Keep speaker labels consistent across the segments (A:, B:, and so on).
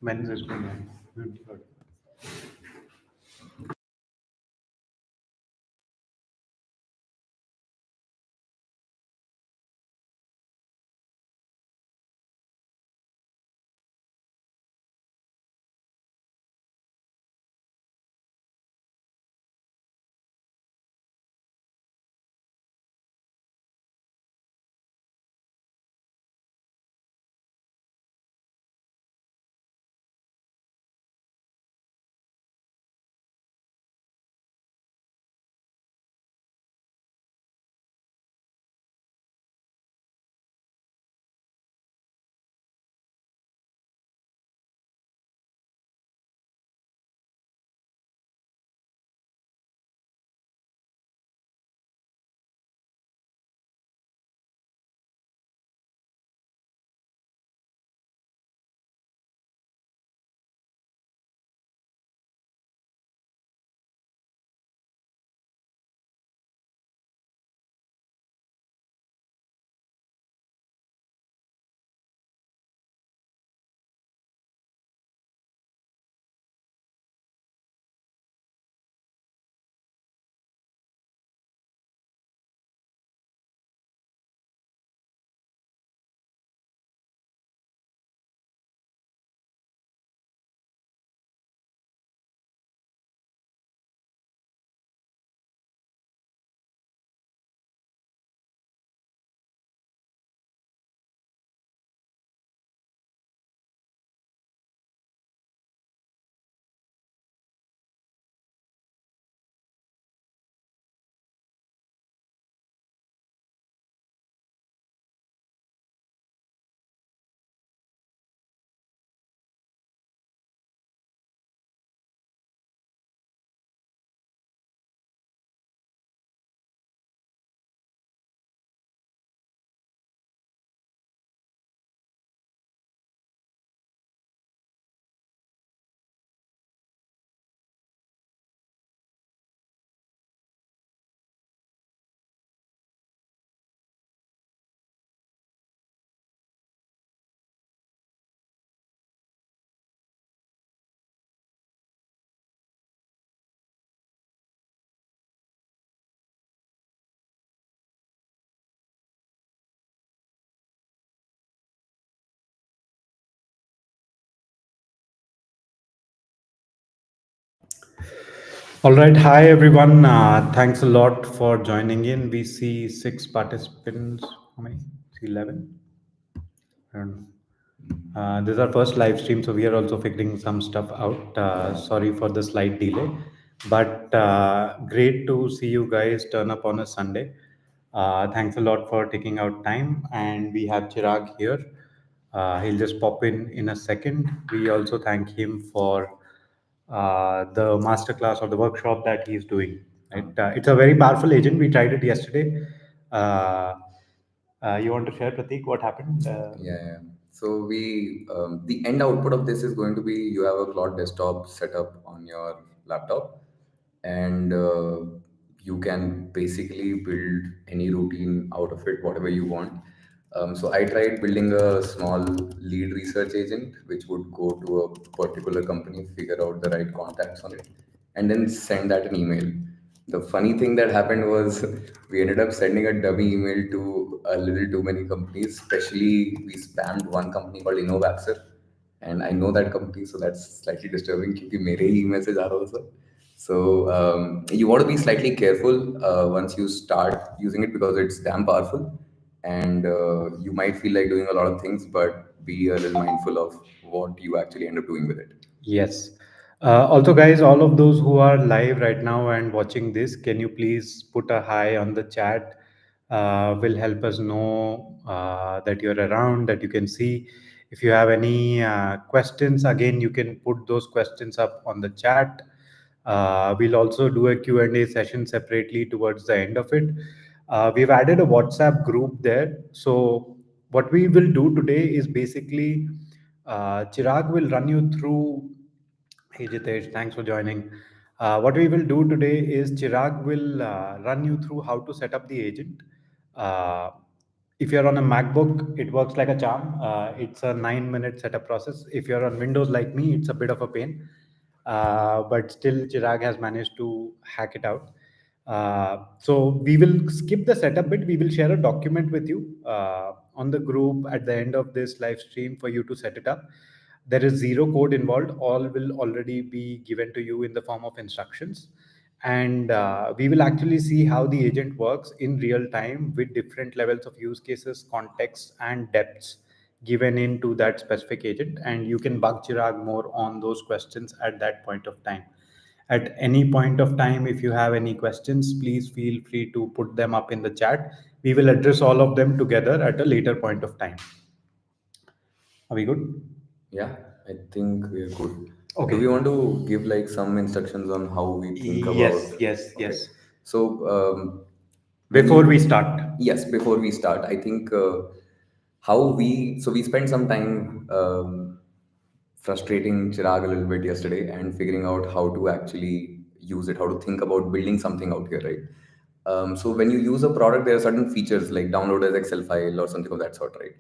A: Men's is good. Good. All right. Hi, everyone. Thanks a lot for joining in. We see six participants. How many? See 11? I don't know. This is our first live stream, so we are also figuring some stuff out. Sorry for the slight delay, but great to see you guys turn up on a Sunday. Thanks a lot for taking out time, and we have Chirag here. He'll just pop in a second. We also thank him for the masterclass or the workshop that he's doing. Right? It's a very powerful agent. We tried it yesterday. Uh, you want to share, Pratik, what happened?
B: Yeah. So the end output of this is going to be you have a Cloud desktop set up on your laptop, and you can basically build any routine out of it, whatever you want. So I tried building a small lead research agent, which would go to a particular company, figure out the right contacts on it, and then send that an email. The funny thing that happened was we ended up sending a dummy email to a little too many companies. Especially, we spammed one company called Innovaxer, and I know that company, so that's slightly disturbing. क्योंकि मेरे ही email से जा रहा था sir. So you want to be slightly careful once you start using it because it's damn powerful, and you might feel like doing a lot of things, but be a little mindful of what you actually end up doing with it.
A: Yes. Also, guys, all of those who are live right now and watching this, can you please put a hi on the chat? Will help us know that you're around, that you can see. If you have any questions, again, you can put those questions up on the chat. We'll also do a Q&A session separately towards the end of it. We've added a WhatsApp group there. So what we will do today is basically Chirag will run you through. Hey Jitesh, thanks for joining. What we will do today is Chirag will run you through how to set up the agent. Uh, If you're on a MacBook, it works like a charm. It's a 9 minute setup process. If you're on Windows like me, it's a bit of a pain. But still, Chirag has managed to hack it out. So we will skip the setup bit. We will share a document with you on the group at the end of this live stream for you to set it up. There is zero code involved. All will already be given to you in the form of instructions, and we will actually see how the agent works in real time with different levels of use cases, contexts, and depths given into that specific agent. And you can bug Chirag more on those questions at that point of time. At any point of time, if you have any questions, please feel free to put them up in the chat. We will address all of them together at a later point of time. Are we good?
B: Yeah, I think we're good. Do
A: Okay.
B: we want to give like some instructions on how we think about?
A: Yes, yes,
B: Okay.
A: yes.
B: So when
A: Before we
B: you,
A: start.
B: yes, before we start, I think so we spent some time frustrating Chirag a little bit yesterday and figuring out how to actually use it, how to think about building something out here, right? So when you use a product, there are certain features like download as Excel file or something of that sort, right?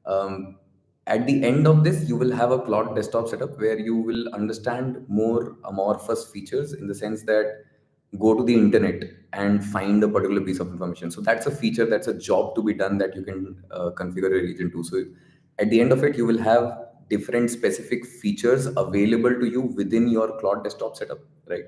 B: Um, at the end of this, you will have a Claude desktop setup where you will understand more amorphous features in the sense that go to the internet and find a particular piece of information. So that's a feature, that's a job to be done that you can configure your agent to. So at the end of it, you will have different specific features available to you within your Claude desktop setup, right?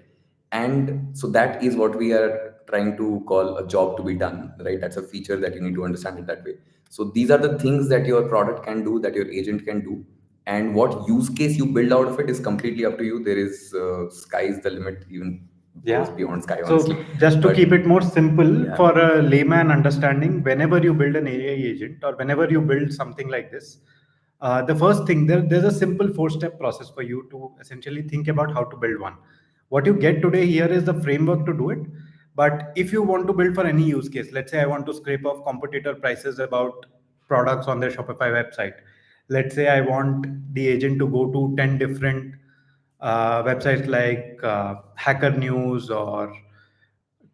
B: And so that is what we are trying to call a job to be done, right? That's a feature that you need to understand it that way. So these are the things that your product can do, that your agent can do, and what use case you build out of it is completely up to you. There is sky's the limit, even goes
A: Yeah.
B: beyond sky, honestly.
A: So just to
B: But
A: keep it more simple
B: yeah,
A: for a layman understanding, whenever you build an AI agent or whenever you build something like this, the first thing there's a simple four-step process for you to essentially think about how to build one. What you get today here is the framework to do it. But if you want to build for any use case, let's say I want to scrape off competitor prices about products on their Shopify website. Let's say I want the agent to go to 10 different websites like Hacker News or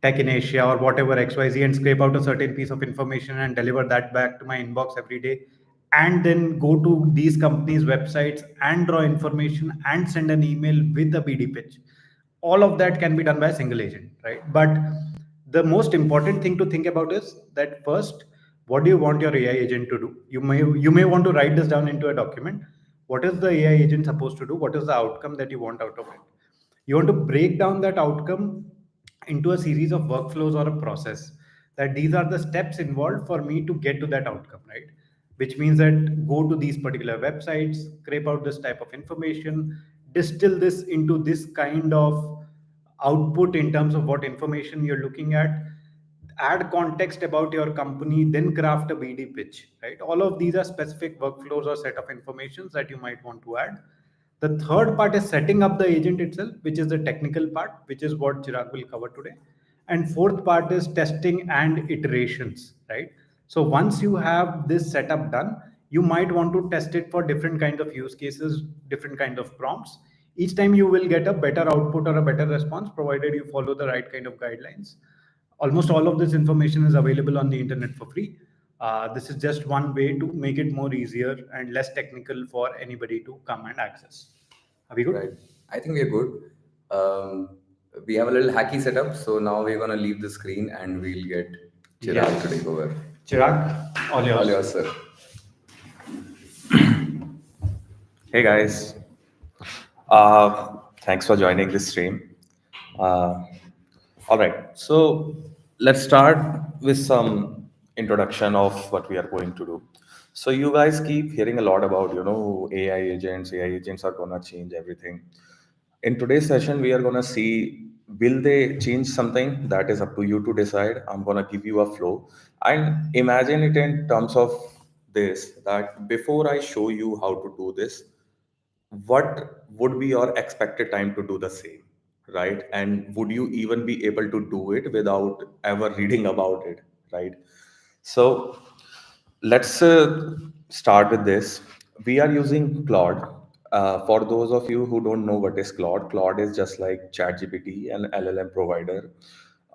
A: Tech in Asia or whatever XYZ and scrape out a certain piece of information and deliver that back to my inbox every day. And then go to these companies' websites and draw information and send an email with a BD pitch. All of that can be done by a single agent, right? But the most important thing to think about is that first, what do you want your AI agent to do? You may want to write this down into a document. What is the AI agent supposed to do? What is the outcome that you want out of it? You want to break down that outcome into a series of workflows or a process, that these are the steps involved for me to get to that outcome, right? Which means that go to these particular websites, scrape out this type of information, distill this into this kind of output in terms of what information you're looking at, add context about your company, then craft a BD pitch, right? All of these are specific workflows or set of informations that you might want to add. The third part is setting up the agent itself, which is the technical part, which is what Chirag will cover today. And fourth part is testing and iterations, right? So once you have this setup done, you might want to test it for different kinds of use cases, different kinds of prompts. Each time you will get a better output or a better response, provided you follow the right kind of guidelines. Almost all of this information is available on the internet for free. This is just one way to make it more easier and less technical for anybody to come and access. Are we
B: right.
A: good?
B: I think we're good. We have a little hacky setup, so now we're gonna leave the screen and we'll get Chirag to take
A: Yes.
B: over.
A: Chirag, all
B: All
A: yours.
B: yours, sir.
C: Hey guys, thanks for joining this stream. Uh, all right, so let's start with some introduction of what we are going to do. So you guys keep hearing a lot about AI agents. AI agents are gonna change everything. In today's session, we are gonna see will they change something. That is up to you to decide. I'm gonna give you a flow and imagine it in terms of this, that before I show you how to do this, what would be your expected time to do the same, right? And would you even be able to do it without ever reading about it, right? So let's start with this. We are using Claude. For those of you who don't know what is Claude, Claude is just like ChatGPT, an LLM provider.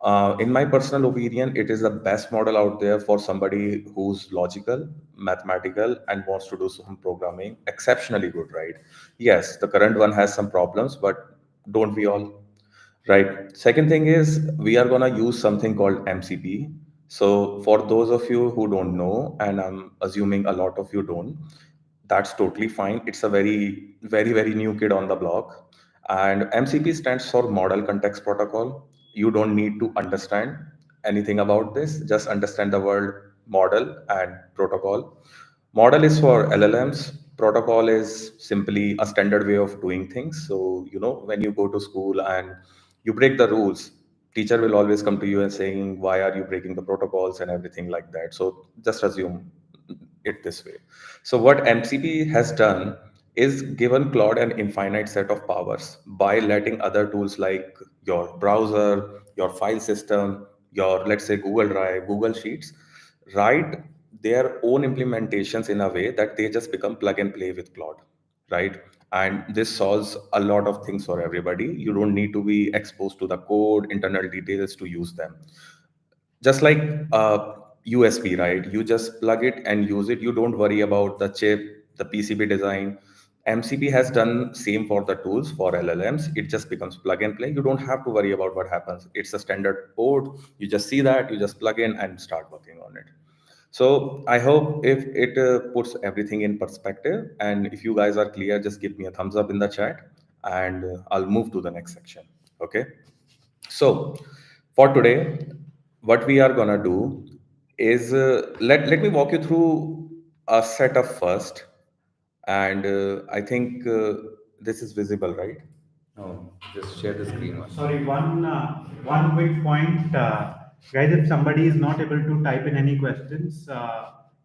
C: In my personal opinion, it is the best model out there for somebody who's logical, mathematical, and wants to do some programming exceptionally good, right? Yes, the current one has some problems, but don't we all? Right. Second thing is we are gonna use something called MCP. So for those of you who don't know, and I'm assuming a lot of you don't, that's totally fine. It's a very new kid on the block. And MCP stands for Model Context Protocol. You don't need to understand anything about this, just understand the word model and protocol. Model is for LLMs. Protocol is simply a standard way of doing things. So, when you go to school and you break the rules, teacher will always come to you and saying, why are you breaking the protocols and everything like that. So just assume it this way. So what MCP has done is given Claude an infinite set of powers by letting other tools like your browser, your file system, your, let's say, Google Drive, Google Sheets, write their own implementations in a way that they just become plug and play with Claude, right? And this solves a lot of things for everybody. You don't need to be exposed to the code, internal details to use them. Just like USB, right? You just plug it and use it. You don't worry about the chip, the PCB design. MCP has done same for the tools for LLMs. It just becomes plug and play. You don't have to worry about what happens. It's a standard code. You just see that, you just plug in and start working on it. So I hope if it puts everything in perspective, and if you guys are clear, just give me a thumbs up in the chat, and I'll move to the next section. Okay. So for today, what we are gonna do is let me walk you through a setup first, and I think this is visible, right?
B: No, just share the screen once.
A: Sorry, one quick point, guys. If somebody is not able to type in any questions,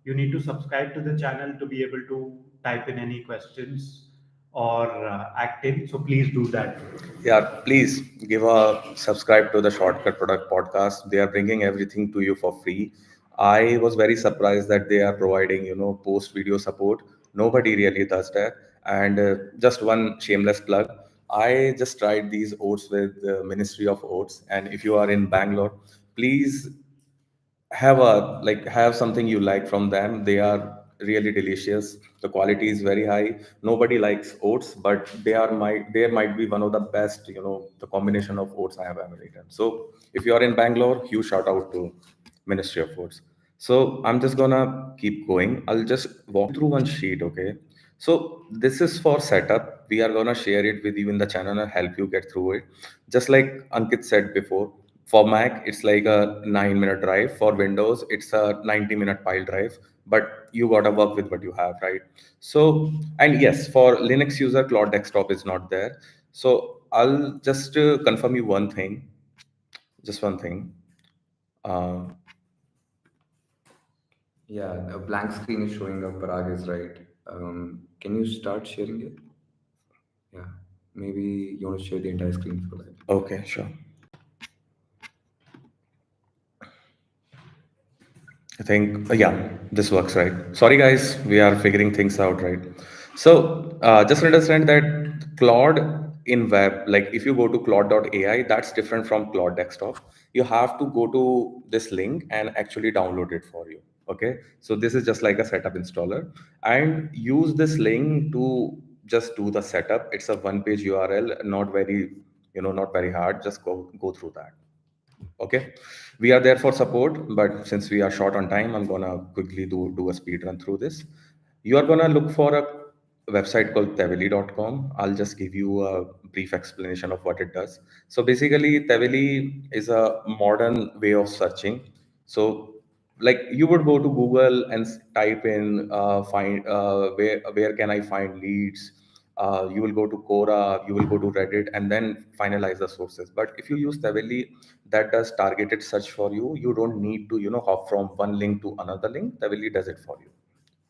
A: you need to subscribe to the channel to be able to type in any questions or act in. So please do that.
C: Yeah, please give a subscribe to the Shortcut Product Podcast. They are bringing everything to you for free. I was very surprised that they are providing, post video support. Nobody really does that. And just one shameless plug. I just tried these oats with the Ministry of Oats. And if you are in Bangalore, please have something you like from them. They are really delicious. The quality is very high. Nobody likes oats, but they might be one of the best, the combination of oats I have ever eaten. So if you are in Bangalore, huge shout out to Ministry of Oats. So I'm just gonna keep going. I'll just walk through one sheet, okay? So this is for setup. We are gonna share it with you in the channel and help you get through it. Just like Ankit said before, for Mac, it's like a 9-minute drive. For Windows, it's a 90-minute pile drive. But you gotta work with what you have, right? So, and yes, for Linux user, Cloud Desktop is not there. So I'll just confirm you one thing, just one thing. Uh,
B: Yeah, a blank screen is showing up. Parag is right. Can you start sharing it? Yeah, maybe you want to share the entire screen for that.
C: okay, sure. I think, yeah, this works, right? Sorry, guys, we are figuring things out, right? So, just understand that Claude in web, like if you go to claude.ai, that's different from Claude desktop. You have to go to this link and actually download it for you. Okay. So, this is just like a setup installer, and use this link to just do the setup. It's a one page URL, not very hard. Just go through that. Okay, we are there for support, but since we are short on time, I'm gonna quickly do a speed run through this. You are gonna look for a website called teveli.com. I'll just give you a brief explanation of what it does. So basically, Teveli is a modern way of searching. So like you would go to Google and type in find where can I find leads. You will go to Quora, you will go to Reddit, and then finalize the sources. But if you use Teveli, that does targeted search for you. You don't need to hop from one link to another link. Teveli does it for you.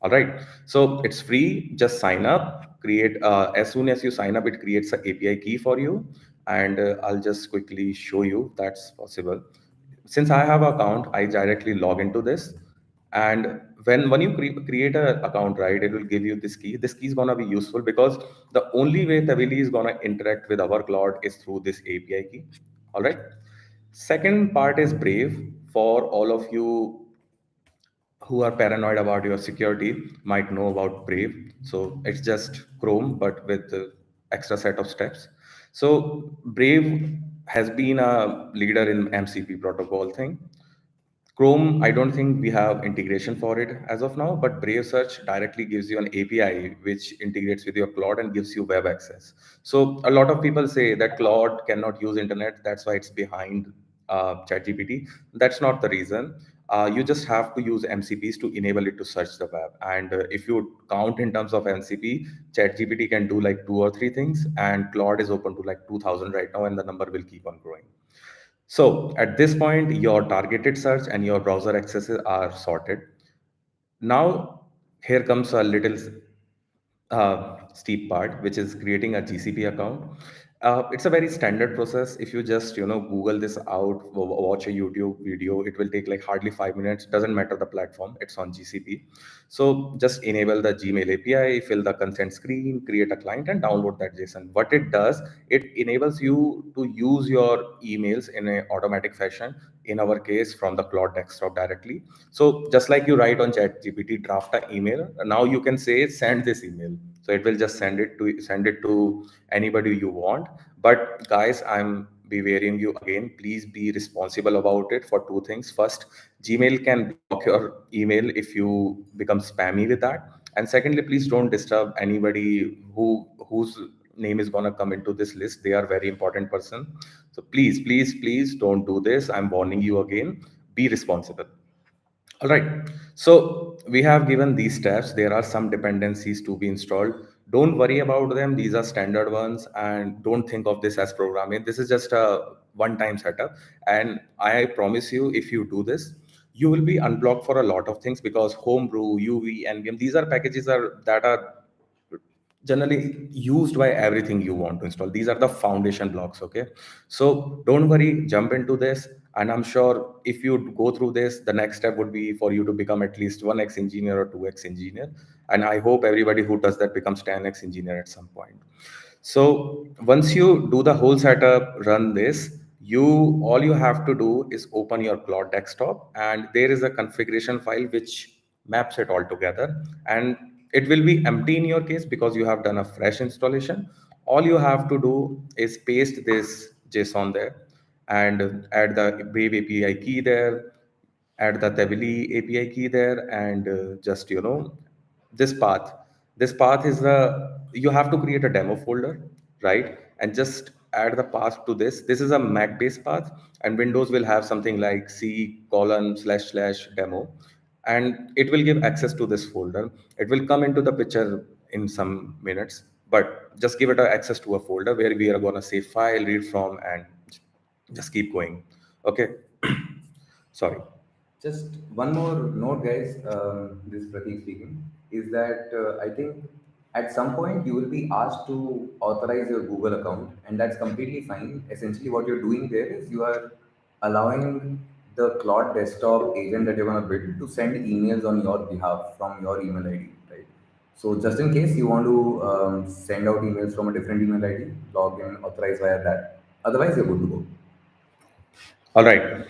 C: All right. So it's free. Just sign up. Create as soon as you sign up, it creates an API key for you, and I'll just quickly show you that's possible. Since I have an account, I directly log into this, and when you create an account, right, it will give you this key. This key is gonna be useful because the only way Tavili is gonna interact with our cloud is through this API key. All right. Second part is Brave. For all of you who are paranoid about your security might know about Brave. So it's just Chrome, but with extra set of steps. So Brave has been a leader in MCP protocol thing. Chrome, I don't think we have integration for it as of now, but Brave Search directly gives you an API which integrates with your Claude and gives you web access. So a lot of people say that Claude cannot use internet, that's why it's behind ChatGPT. That's not the reason. You just have to use MCPs to enable it to search the web. And if you count in terms of MCP, ChatGPT can do like two or three things, and Claude is open to like 2,000 right now, and the number will keep on growing. So at this point, your targeted search and your browser accesses are sorted. Now, here comes a little steep part, which is creating a GCP account. It's a very standard process. If you just Google this out, watch a YouTube video, it will take like hardly 5 minutes. Doesn't matter the platform, it's on GCP. So just enable the Gmail API, fill the consent screen, create a client, and download that JSON. What it does, it enables you to use your emails in an automatic fashion. In our case, from the Claude desktop directly. So just like you write on ChatGPT, draft an email. Now you can say send this email. So it will just send it to anybody you want. But guys, I'm bewailing you again. Please be responsible about it for two things. First, Gmail can block your email if you become spammy with that. And secondly, please don't disturb anybody whose name is gonna come into this list. They are very important person. So please, please, please don't do this. I'm warning you again. Be responsible. All right. So we have given these steps. There are some dependencies to be installed. Don't worry about them. These are standard ones, and don't think of this as programming. This is just a one-time setup. And I promise you, if you do this, you will be unblocked for a lot of things because Homebrew, UV, NVM, these are packages that are generally used by everything you want to install. These are the foundation blocks. Okay, so don't worry, jump into this, and I'm sure if you go through this, the next step would be for you to become at least 1x engineer or 2x engineer, and I hope everybody who does that becomes 10x engineer at some point. So once you do the whole setup, run this, all you have to do is open your Claude desktop, and there is a configuration file which maps it all together. And it will be empty in your case because you have done a fresh installation. All you have to do is paste this JSON there and add the Brave API key there, add the Tavily API key there, and just this path. This path is you have to create a demo folder, right? And just add the path to this. This is a Mac-based path, and Windows will have something like C colon slash slash demo, and it will give access to this folder. It will come into the picture in some minutes, but just give it a access to a folder where we are gonna save file, read from, and just keep going. Okay. Sorry.
B: Just one more note, guys. This is Pratik speaking. Is that I think at some point you will be asked to authorize your Google account, and that's completely fine. Essentially, what you're doing there is you are allowing the Claude desktop agent that you're going to build to send emails on your behalf from your email ID, right? So just in case you want to send out emails from a different email ID, log in, authorize via that. Otherwise, you're good to go.
C: All right.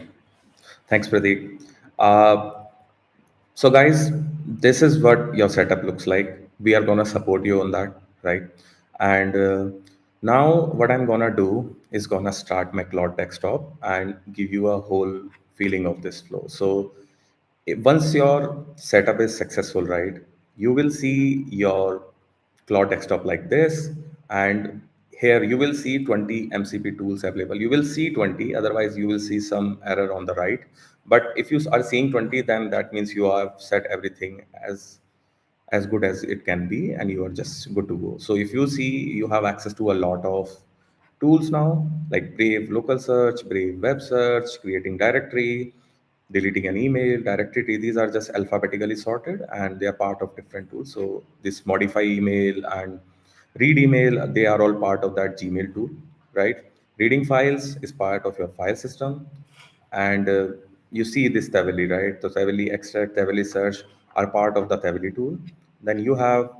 C: Thanks, Pradeep. Uh, so, guys, this is what your setup looks like. We are gonna support you on that, right? And now, what I'm gonna do is gonna start my Cloud desktop and give you a whole feeling of this flow. So, once your setup is successful, right, you will see your Cloud desktop like this, and here you will see 20 MCP tools available. You will see 20, otherwise you will see some error on the right. But if you are seeing 20, then that means you have set everything as good as it can be, and you are just good to go. So if you see, you have access to a lot of tools now, like Brave local search, Brave web search, creating directory, deleting an email, directory. These are just alphabetically sorted, and they are part of different tools. So this modify email and read email, they are all part of that Gmail tool, right? Reading files is part of your file system, and you see this Tavily, right? The Tavily extract, Tavily search are part of the Tavily tool. Then you have,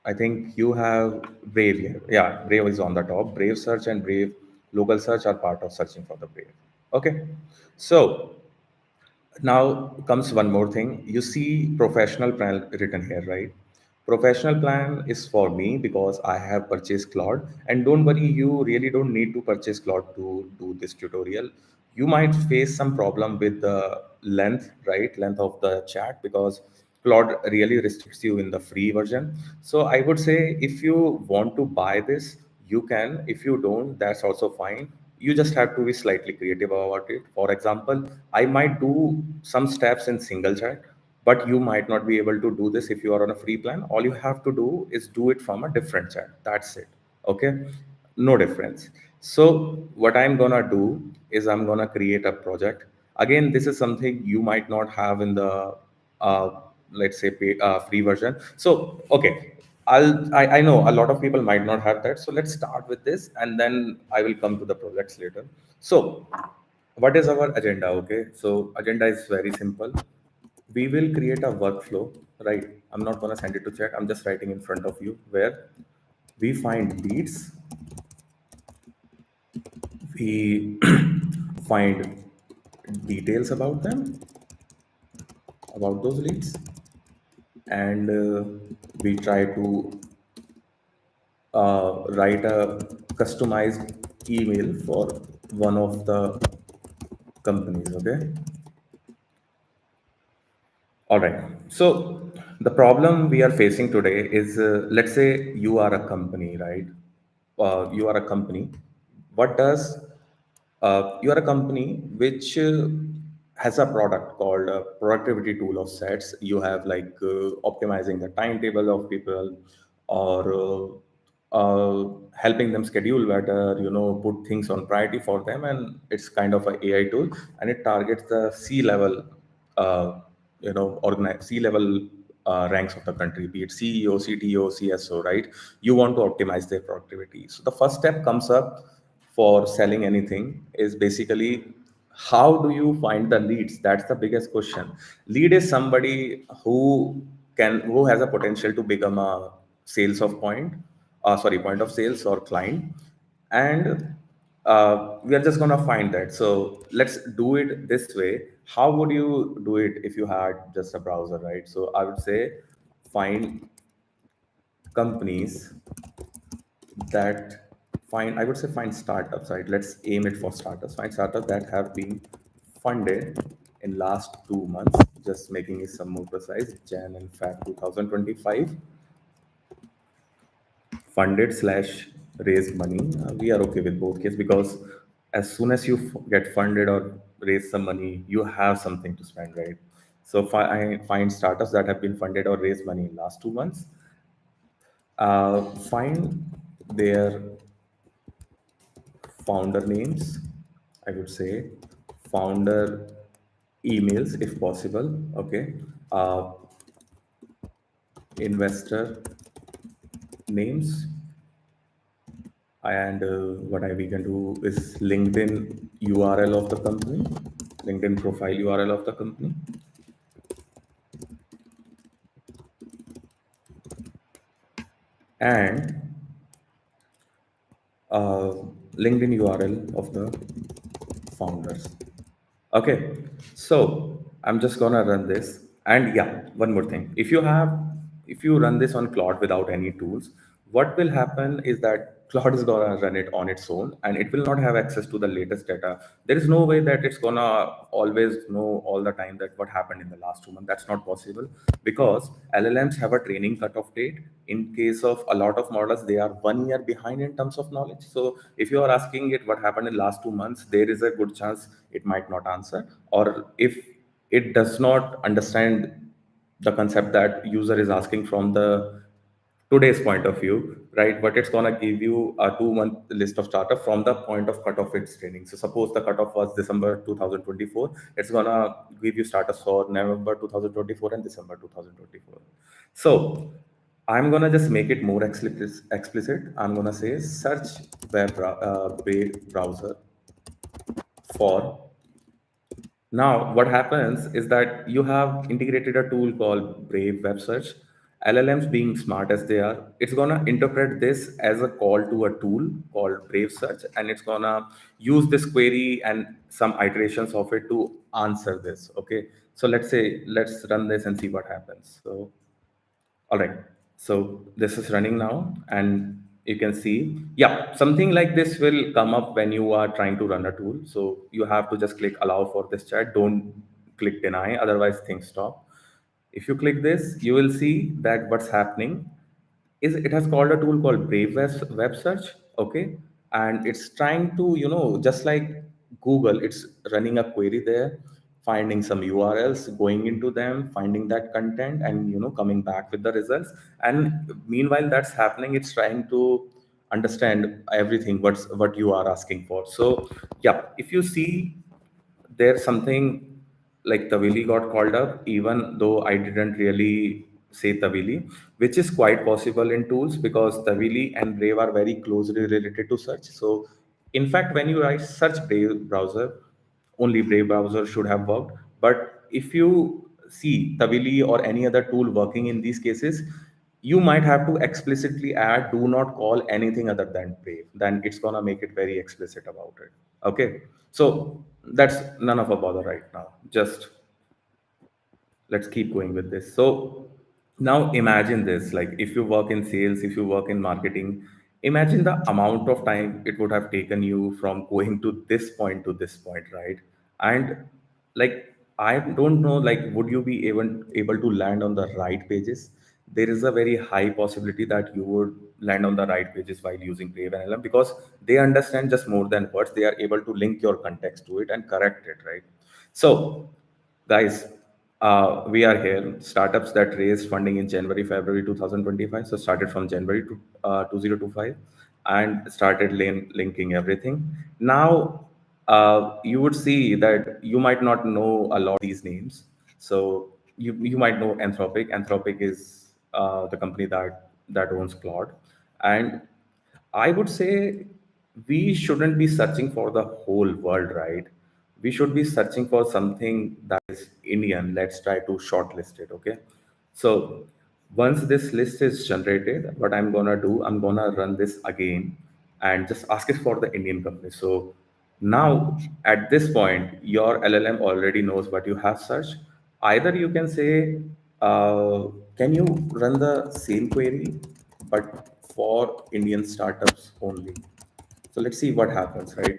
C: I think you have Brave here. Yeah, Brave is on the top. Brave search and Brave local search are part of searching for the Brave. Okay, so now comes one more thing. You see professional plan written here, right? Professional plan is for me because I have purchased Claude. And don't worry, you really don't need to purchase Claude to do this tutorial. You might face some problem with the length, right? Length of the chat because Claude really restricts you in the free version. So I would say if you want to buy this, you can. If you don't, that's also fine. You just have to be slightly creative about it. For example, I might do some steps in single chat, but you might not be able to do this if you are on a free plan. All you have to do is do it from a different chat. That's it. Okay, no difference. So what I'm gonna do is I'm gonna create a project. Again, this is something you might not have in the uh, let's say free version. So okay, I know a lot of people might not have that, so let's start with this and then I will come to the projects later. So what is our agenda? Okay, so agenda is very simple. We will create a workflow, right? I'm not going to send it to chat, I'm just writing in front of you, where we find leads, we find details about them, about those leads, and we try to write a customized email for one of the companies. Okay, all right. So the problem we are facing today is, let's say you are a company, right? You are a company. What does You are a company which has a product called a productivity tool of sets. You have like optimizing the timetable of people, or helping them schedule better. Put things on priority for them, and it's kind of a AI tool, and it targets the C level C-level ranks of the country, be it CEO, CTO, CSO, right? You want to optimize their productivity. So the first step comes up for selling anything is basically, how do you find the leads? That's the biggest question. Lead is somebody who has a potential to become a sales of point, point of sales or client, and we are just going to find that. So let's do it this way. How would you do it if you had just a browser, right? So I would say find companies that I would say find startups, right? Let's aim it for startups. Find startups that have been funded in last 2 months, just making it some more precise, Jan and Feb 2025, funded slash raised money. We are okay with both cases because as soon as you get funded or raise some money, you have something to spend, right? So I find startups that have been funded or raised money in last 2 months. Find their founder names, I would say, founder emails if possible. Okay, investor names, and we can do is LinkedIn URL of the company, LinkedIn profile URL of the company, and uh, LinkedIn URL of the founders. Okay, so I'm just gonna run this. And yeah, one more thing. If you run this on Claude without any tools, what will happen is that Claude is gonna run it on its own and it will not have access to the latest data. There is no way that it's gonna always know all the time that what happened in the last 2 months. That's not possible because LLMs have a training cutoff date. In case of a lot of models, they are 1 year behind in terms of knowledge. So if you are asking it what happened in last 2 months, there is a good chance it might not answer. Or if it does not understand the concept that user is asking from the today's point of view, right? But it's gonna give you a 2 month list of startup from the point of cutoff its training. So suppose the cutoff was December 2024, it's gonna give you startups for November 2024 and December 2024. So I'm gonna just make it more explicit. I'm gonna say search Brave browser for. Now, what happens is that you have integrated a tool called Brave Web Search, LLMs being smart as they are, it's gonna interpret this as a call to a tool called Brave Search, and it's gonna use this query and some iterations of it to answer this. Okay, so let's run this and see what happens. So all right, so this is running now, and you can see, yeah, something like this will come up when you are trying to run a tool. So you have to just click allow for this chat. Don't click deny, otherwise things stop. If you click this, you will see that what's happening is it has called a tool called Brave Web Search, okay, and it's trying to, just like Google, it's running a query there, finding some URLs, going into them, finding that content, and coming back with the results. And meanwhile that's happening, it's trying to understand everything what you are asking for. So yeah, if you see, there's something like Tavili got called up, even though I didn't really say Tavili, which is quite possible in tools because Tavili and Brave are very closely related to search. So, in fact, when you write search Brave browser, only Brave browser should have worked. But if you see Tavili or any other tool working in these cases, you might have to explicitly add do not call anything other than Brave. Then it's gonna make it very explicit about it. Okay, so that's none of a bother right now. Just let's keep going with this. So now imagine this, like if you work in sales, if you work in marketing, imagine the amount of time it would have taken you from going to this point, right? And like I don't know, like would you be able to land on the right pages? There is a very high possibility that you would land on the right pages while using Brave and LM because they understand just more than words. They are able to link your context to it and correct it, right? So guys, we are here. Startups that raised funding in January, February 2025. So started from January to 2025 and started linking everything. Now, you would see that you might not know a lot of these names. So you might know Anthropic. Anthropic is the company that owns Claude, and I would say we shouldn't be searching for the whole world, right? We should be searching for something that is Indian. Let's try to shortlist it, okay? So once this list is generated, what I'm gonna do, I'm gonna run this again and just ask it for the Indian company. So now at this point, your LLM already knows what you have searched. Either you can say, can you run the same query, but for Indian startups only? So let's see what happens, right?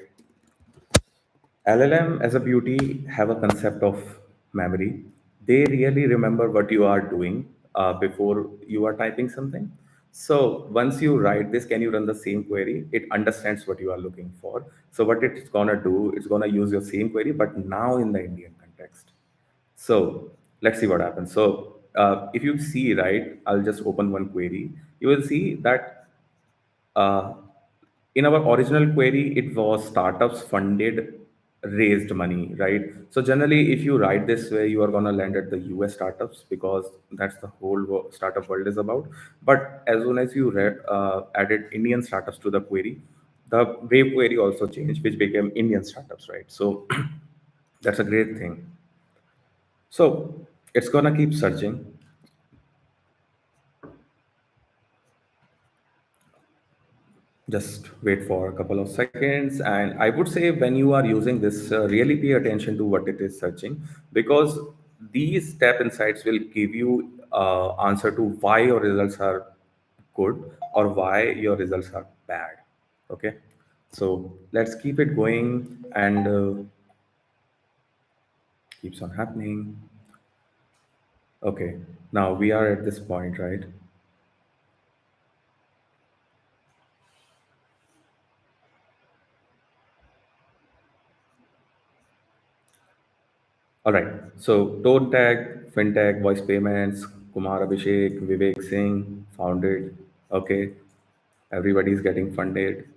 C: LLM as a beauty have a concept of memory. They really remember what you are doing before you are typing something. So once you write this, can you run the same query? It understands what you are looking for. So what it's gonna do, it's gonna use your same query, but now in the Indian context. So let's see what happens. So if you see, right, I'll just open one query. You will see that uh, in our original query, it was startups funded raised money, right? So generally, if you write this way, you are gonna land at the US startups because that's the whole startup world is about. But as soon as you added Indian startups to the query, the Wave query also changed, which became Indian startups, right? So that's a great thing. So it's gonna keep searching. Just wait for a couple of seconds, and I would say when you are using this, really pay attention to what it is searching, because these step insights will give you answer to why your results are good or why your results are bad. Okay, so let's keep it going, and keeps on happening. Okay, now we are at this point, right? All right. So Tone Tag, FinTech, Voice Payments, Kumar Abhishek, Vivek Singh founded. Okay. Everybody's getting funded.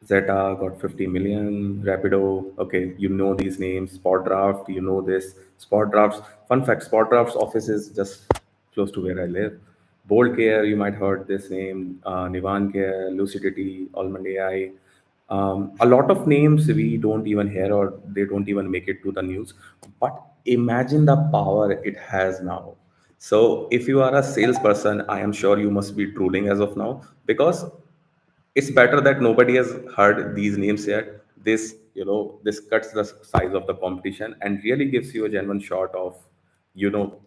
C: Zeta got 50 million. Rapido. Okay. You know these names. Spot Draft. You know this. Spot Drafts. Fun fact, Spot Drafts office is just close to where I live. Bold Care, you might heard this name. Nivan Care, Lucidity, Almond AI. A lot of names we don't even hear or they don't even make it to the news. But imagine the power it has now. So if you are a salesperson, I am sure you must be drooling as of now, because it's better that nobody has heard these names yet. This, this cuts the size of the competition and really gives you a genuine shot of, you know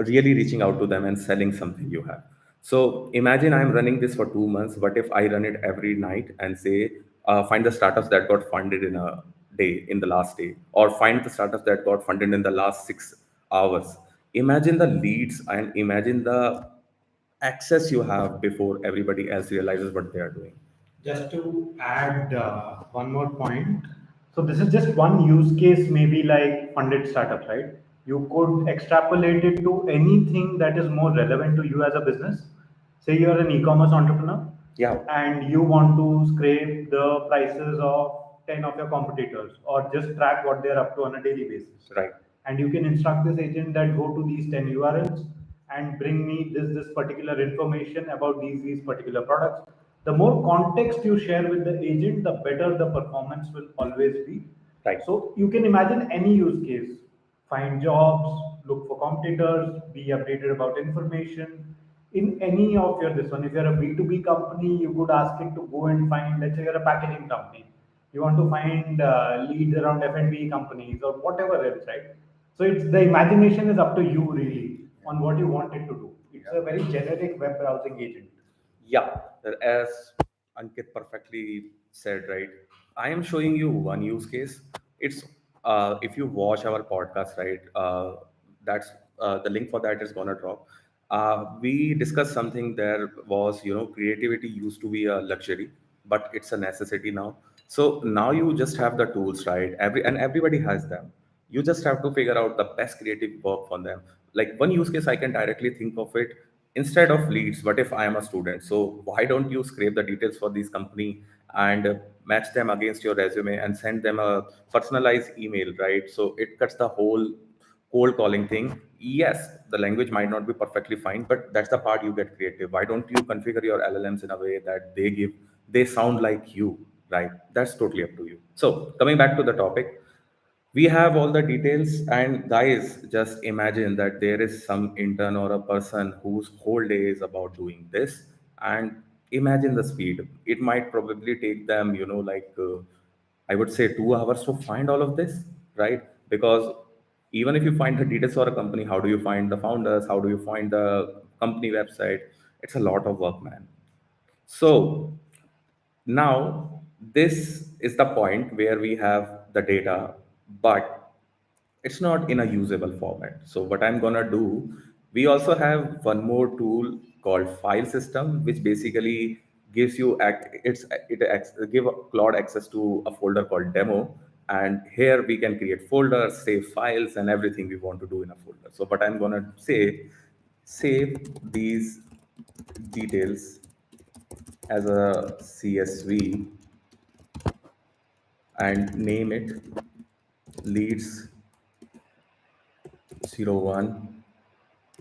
C: really reaching out to them and selling something you have. So imagine I'm running this for 2 months. What if I run it every night and say, find the startups that got funded in a day, in the last day, or find the startups that got funded in the last 6 hours. Imagine the leads and imagine the access you have before everybody else realizes what they are doing.
A: Just to add one more point, so this is just one use case, maybe like funded startups, right? You could extrapolate it to anything that is more relevant to you as a business. Say you're an e-commerce entrepreneur,
C: Yeah.
A: and you want to scrape the prices of 10 of your competitors, or just track what they're up to on a daily basis.
C: Right.
A: And you can instruct this agent that go to these 10 URLs and bring me this particular information about these particular products. The more context you share with the agent, the better the performance will always be.
C: Right.
A: So you can imagine any use case: find jobs, look for competitors, be updated about information in any of your this one. If you're a B2B company, you could ask it to go and find, let's say you're a packaging company, you want to find leads around F&B companies or whatever else, right? So it's the imagination is up to you really on what you want it to do. It's a very generic web browsing agent.
C: Yeah, as Ankit perfectly said, right? I am showing you one use case. It's if you watch our podcast, right? That's the link for that is gonna drop. We discussed something. There was, creativity used to be a luxury, but it's a necessity now. So now you just have the tools, right? Everybody has them. You just have to figure out the best creative work for them. Like one use case I can directly think of it: instead of leads, what if I am a student? So why don't you scrape the details for this company and match them against your resume and send them a personalized email, right? So it cuts the whole cold calling thing. Yes, the language might not be perfectly fine, but that's the part you get creative. Why don't you configure your LLMs in a way that they sound like you, right? That's totally up to you. So coming back to the topic, we have all the details, and guys, just imagine that there is some intern or a person whose whole day is about doing this, and imagine the speed. It might probably take them, like, I would say 2 hours to find all of this, right? Because even if you find the details for a company, how do you find the founders, how do you find the company website? It's a lot of work, man. So now, this is the point where we have the data, but it's not in a usable format. So what I'm gonna do, we also have one more tool called file system, which basically gives you give Claude access to a folder called demo, and here we can create folders, save files, and everything we want to do in a folder. So what I'm gonna say, save these details as a CSV and name it leads 01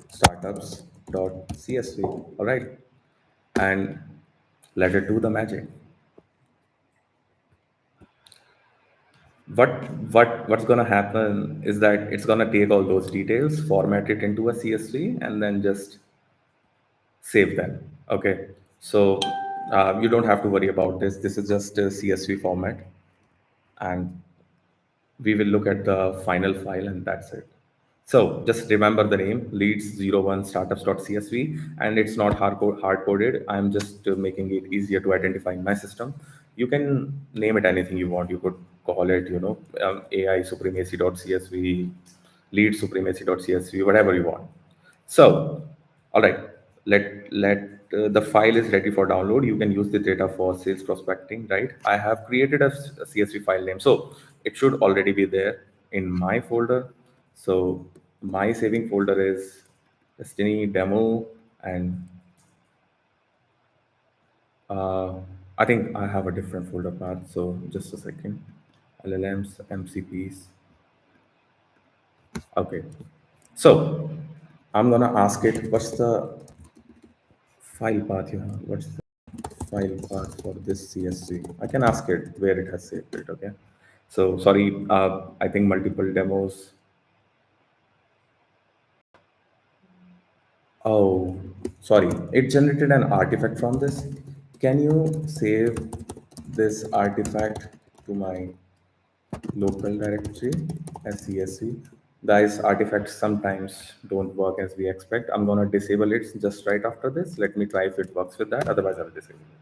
C: startups.csv. All right. And let it do the magic. What's gonna happen is that it's gonna take all those details, format it into a CSV, and then just save them. Okay. So you don't have to worry about this. This is just a CSV format, and we will look at the final file, and that's it. So just remember the name leads01 startups.csv, and it's not hard coded. I'm just making it easier to identify in my system. You can name it anything you want. You could call it, AI supremacy.csv, lead supremacy.csv, whatever you want. So, all right, let the file is ready for download. You can use the data for sales prospecting, right? I have created a CSV file name, so it should already be there in my folder. So my saving folder is Destiny demo, and uh, I think I have a different folder path. So just a second, LLMs, MCPs. Okay, so I'm gonna ask it, what's the file path you have? What's the file path for this CSV? I can ask it where it has saved it. Okay. So sorry, I think multiple demos. Oh, sorry. It generated an artifact from this. Can you save this artifact to my local directory as CSV? Guys, artifacts sometimes don't work as we expect. I'm gonna disable it just right after this. Let me try if it works with that. Otherwise, I'll disable it.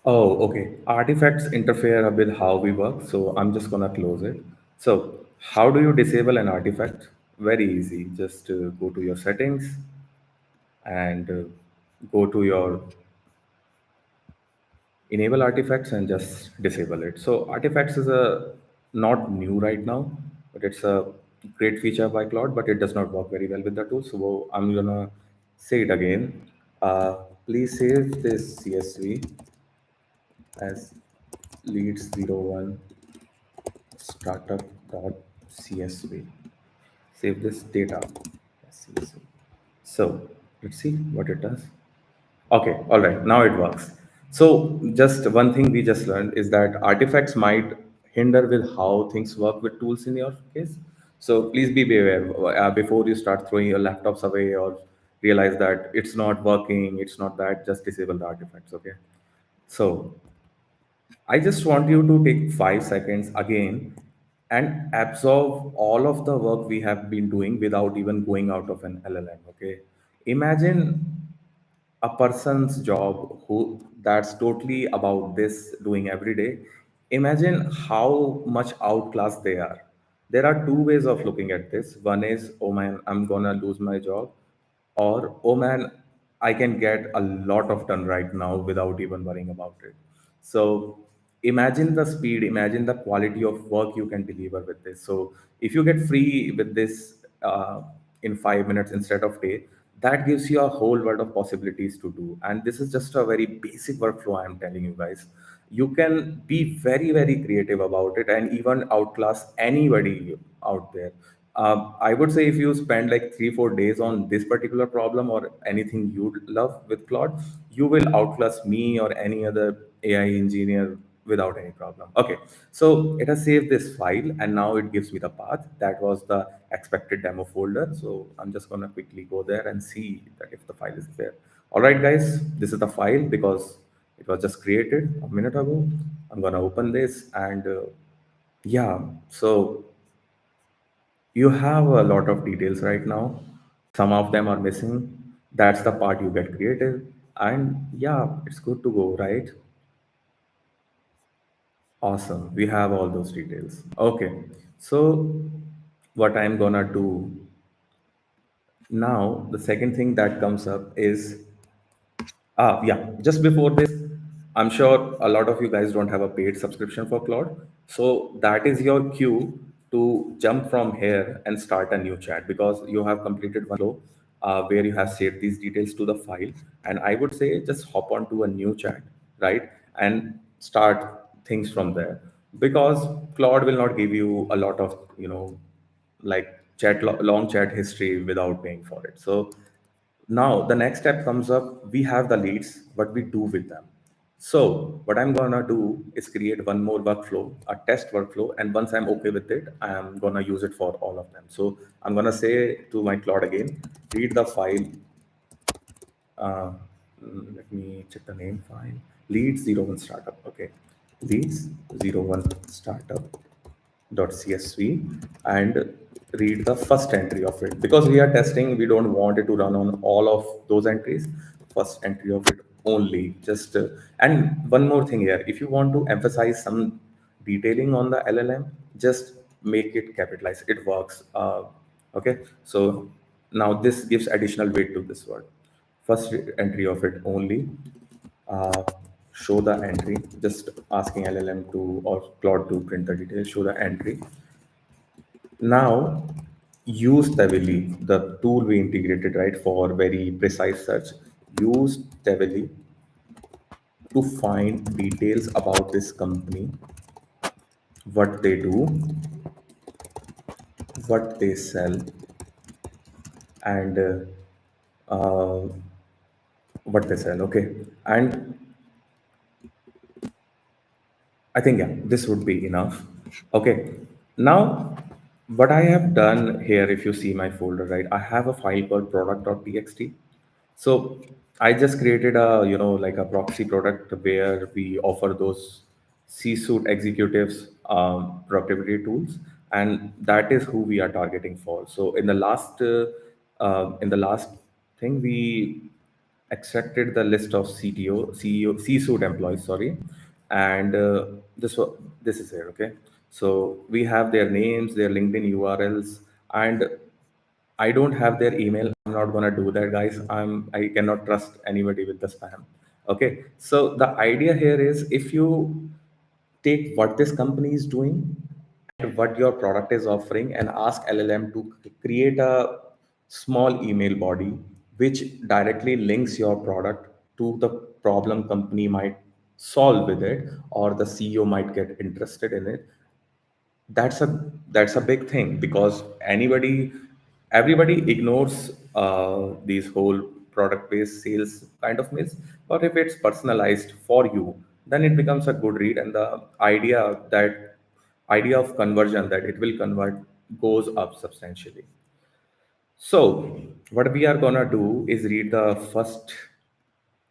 C: Oh, okay. Artifacts interfere with how we work, so I'm just gonna close it. So, how do you disable an artifact? Very easy. Just go to your settings and go to your enable artifacts and just disable it. So, artifacts is a not new right now, but it's a great feature by Cloud, but it does not work very well with the tool. So, I'm gonna say it again. Uh, Please save this CSV as leads01 startup.csv. Save this data as CSV. So let's see what it does. Okay, all right, now it works. So just one thing we just learned is that artifacts might hinder with how things work with tools in your case. So please be aware before you start throwing your laptops away or realize that it's not working, it's not that, just disable the artifacts, okay? So I just want you to take 5 seconds again and absorb all of the work we have been doing without even going out of an LLM. Okay. Imagine a person's job who that's totally about this doing every day. Imagine how much outclassed they are. There are two ways of looking at this. One is, oh man, I'm gonna lose my job, or oh man, I can get a lot of done right now without even worrying about it. So imagine the speed, imagine the quality of work you can deliver with this. So if you get free with this in 5 minutes instead of day, that gives you a whole world of possibilities to do. And this is just a very basic workflow I'm telling you guys. You can be very very creative about it and even outclass anybody out there. I would say if you spend like 3 4 days on this particular problem or anything you love with Claude, you will outclass me or any other AI engineer without any problem. Okay, so it has saved this file and now it gives me the path. That was the expected demo folder. So I'm just gonna quickly go there and see that if the file is there. All right, guys, this is the file because it was just created a minute ago. I'm gonna open this and yeah, so you have a lot of details right now. Some of them are missing. That's the part you get creative. And yeah, it's good to go, right? Awesome. We have all those details. Okay. So what I'm gonna do now, the second thing that comes up is yeah, just before this, I'm sure a lot of you guys don't have a paid subscription for Claude. So that is your cue to jump from here and start a new chat because you have completed one flow where you have saved these details to the file. And I would say just hop onto a new chat, right? And start things from there because Claude will not give you a lot of, like long chat history without paying for it. So now the next step comes up. We have the leads, what we do with them. So what I'm gonna do is create one more workflow, a test workflow, and once I'm okay with it, I'm gonna use it for all of them. So I'm gonna say to my Claude again, read the file. Uh, Let me check the name file. Leads01 startup. Okay, leads01 startup dot csv and read the first entry of it because we are testing. We don't want it to run on all of those entries. First entry of it only. Just and one more thing here, if you want to emphasize some detailing on the LLM, just make it capitalized. It works. Okay, so now this gives additional weight to this word. First entry of it only. uh, Show the entry, just asking LLM to or Claude to print the details, show the entry. Now use Tavily, the tool we integrated, right, for very precise search. Use Tavily to find details about this company, what they do, what they sell, and what they sell. Okay, and I think yeah, this would be enough. Okay, now What I have done here, if you see my folder, right, I have a file called product.txt. So I just created a, like a proxy product where we offer those C-suite executives productivity tools, and that is who we are targeting for. So in the last thing, we extracted the list of CTO, CEO, C-suite employees, sorry, and this is here, okay. So we have their names, their LinkedIn URLs, and I don't have their email. I'm not gonna do that, guys. I cannot trust anybody with the spam. Okay. So the idea here is if you take what this company is doing and what your product is offering and ask LLM to create a small email body which directly links your product to the problem company might solve with it, or the CEO might get interested in it. That's a big thing, because everybody ignores these whole product based sales kind of mails, but if it's personalized for you, then it becomes a good read, and the idea of conversion that it will convert goes up substantially. So what we are gonna do is read the first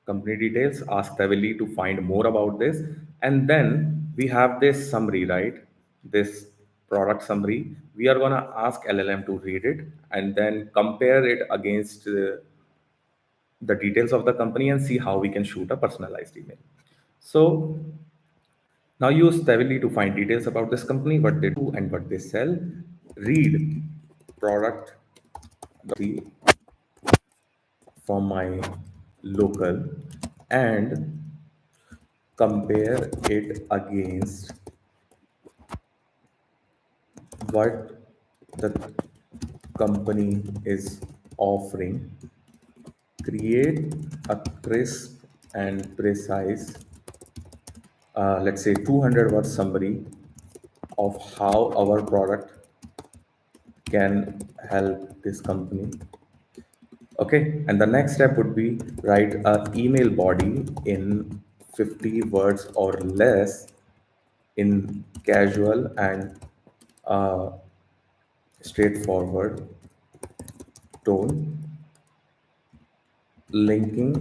C: company details, ask heavily to find more about this, and then we have this summary, right? This product summary. We are gonna ask LLM to read it and then compare it against the details of the company and see how we can shoot a personalized email. So now use heavily to find details about this company, what they do and what they sell. Read product from my local and compare it against what the company is offering. Create a crisp and precise, let's say 200-word summary of how our product can help this company. Okay, and the next step would be write a email body in 50 words or less in casual and uh, straightforward tone, linking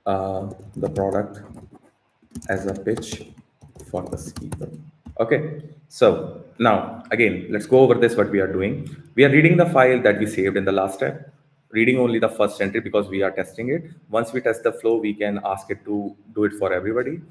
C: the product as a pitch for the speaker. Okay, so now again, let's go over this what we are doing. We are reading the file that we saved in the last step, reading only the first entry because we are testing it. Once we test the flow, we can ask it to do it for everybody.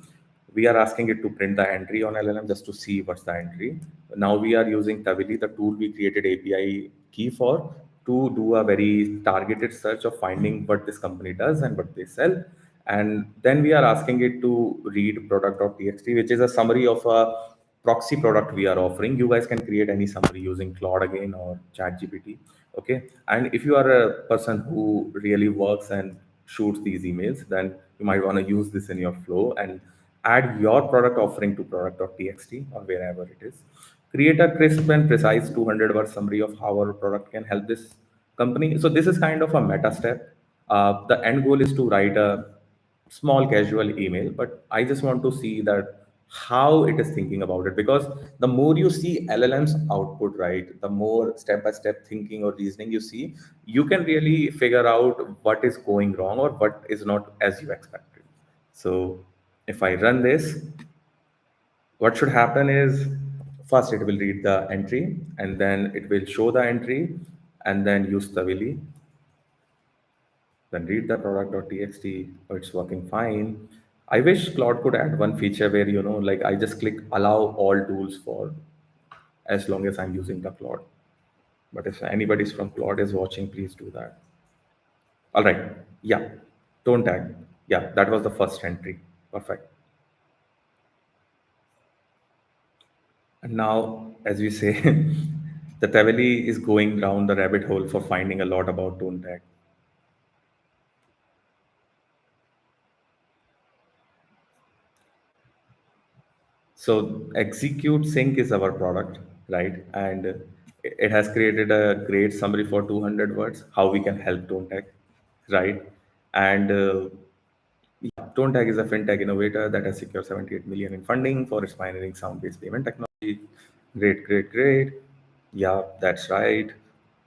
C: We are asking it to print the entry on LLM just to see what's the entry. Now we are using Tavili, the tool we created API key for, to do a very targeted search of finding what this company does and what they sell. And then we are asking it to read product.txt, which is a summary of a proxy product we are offering. You guys can create any summary using Claude again or ChatGPT. Okay. And if you are a person who really works and shoots these emails, then you might want to use this in your flow and add your product offering to product.txt or wherever it is. Create a crisp and precise 200-word summary of how our product can help this company. So this is kind of a meta step. The end goal is to write a small casual email, but I just want to see that how it is thinking about it, because the more you see LLM's output, right, the more step by step thinking or reasoning you see, you can really figure out what is going wrong or what is not as you expected. So if I run this, what should happen is first it will read the entry and then it will show the entry and then use Tavili, then read the product.txt. Oh, it's working fine. I wish Claude could add one feature where, like I just click allow all tools for as long as I'm using the Claude. But if anybody's from Claude is watching, please do that. All right. Yeah. Tone tag. Yeah, that was the first entry. Perfect. And now, as we say, the Taveli is going down the rabbit hole for finding a lot about tone tag. So execute sync is our product, right? And it has created a great summary for 200 words, how we can help tone tag, right? And yeah, tone tag is a fintech innovator that has secured 78 million in funding for its pioneering sound-based payment technology. Great, great, great. Yeah, that's right.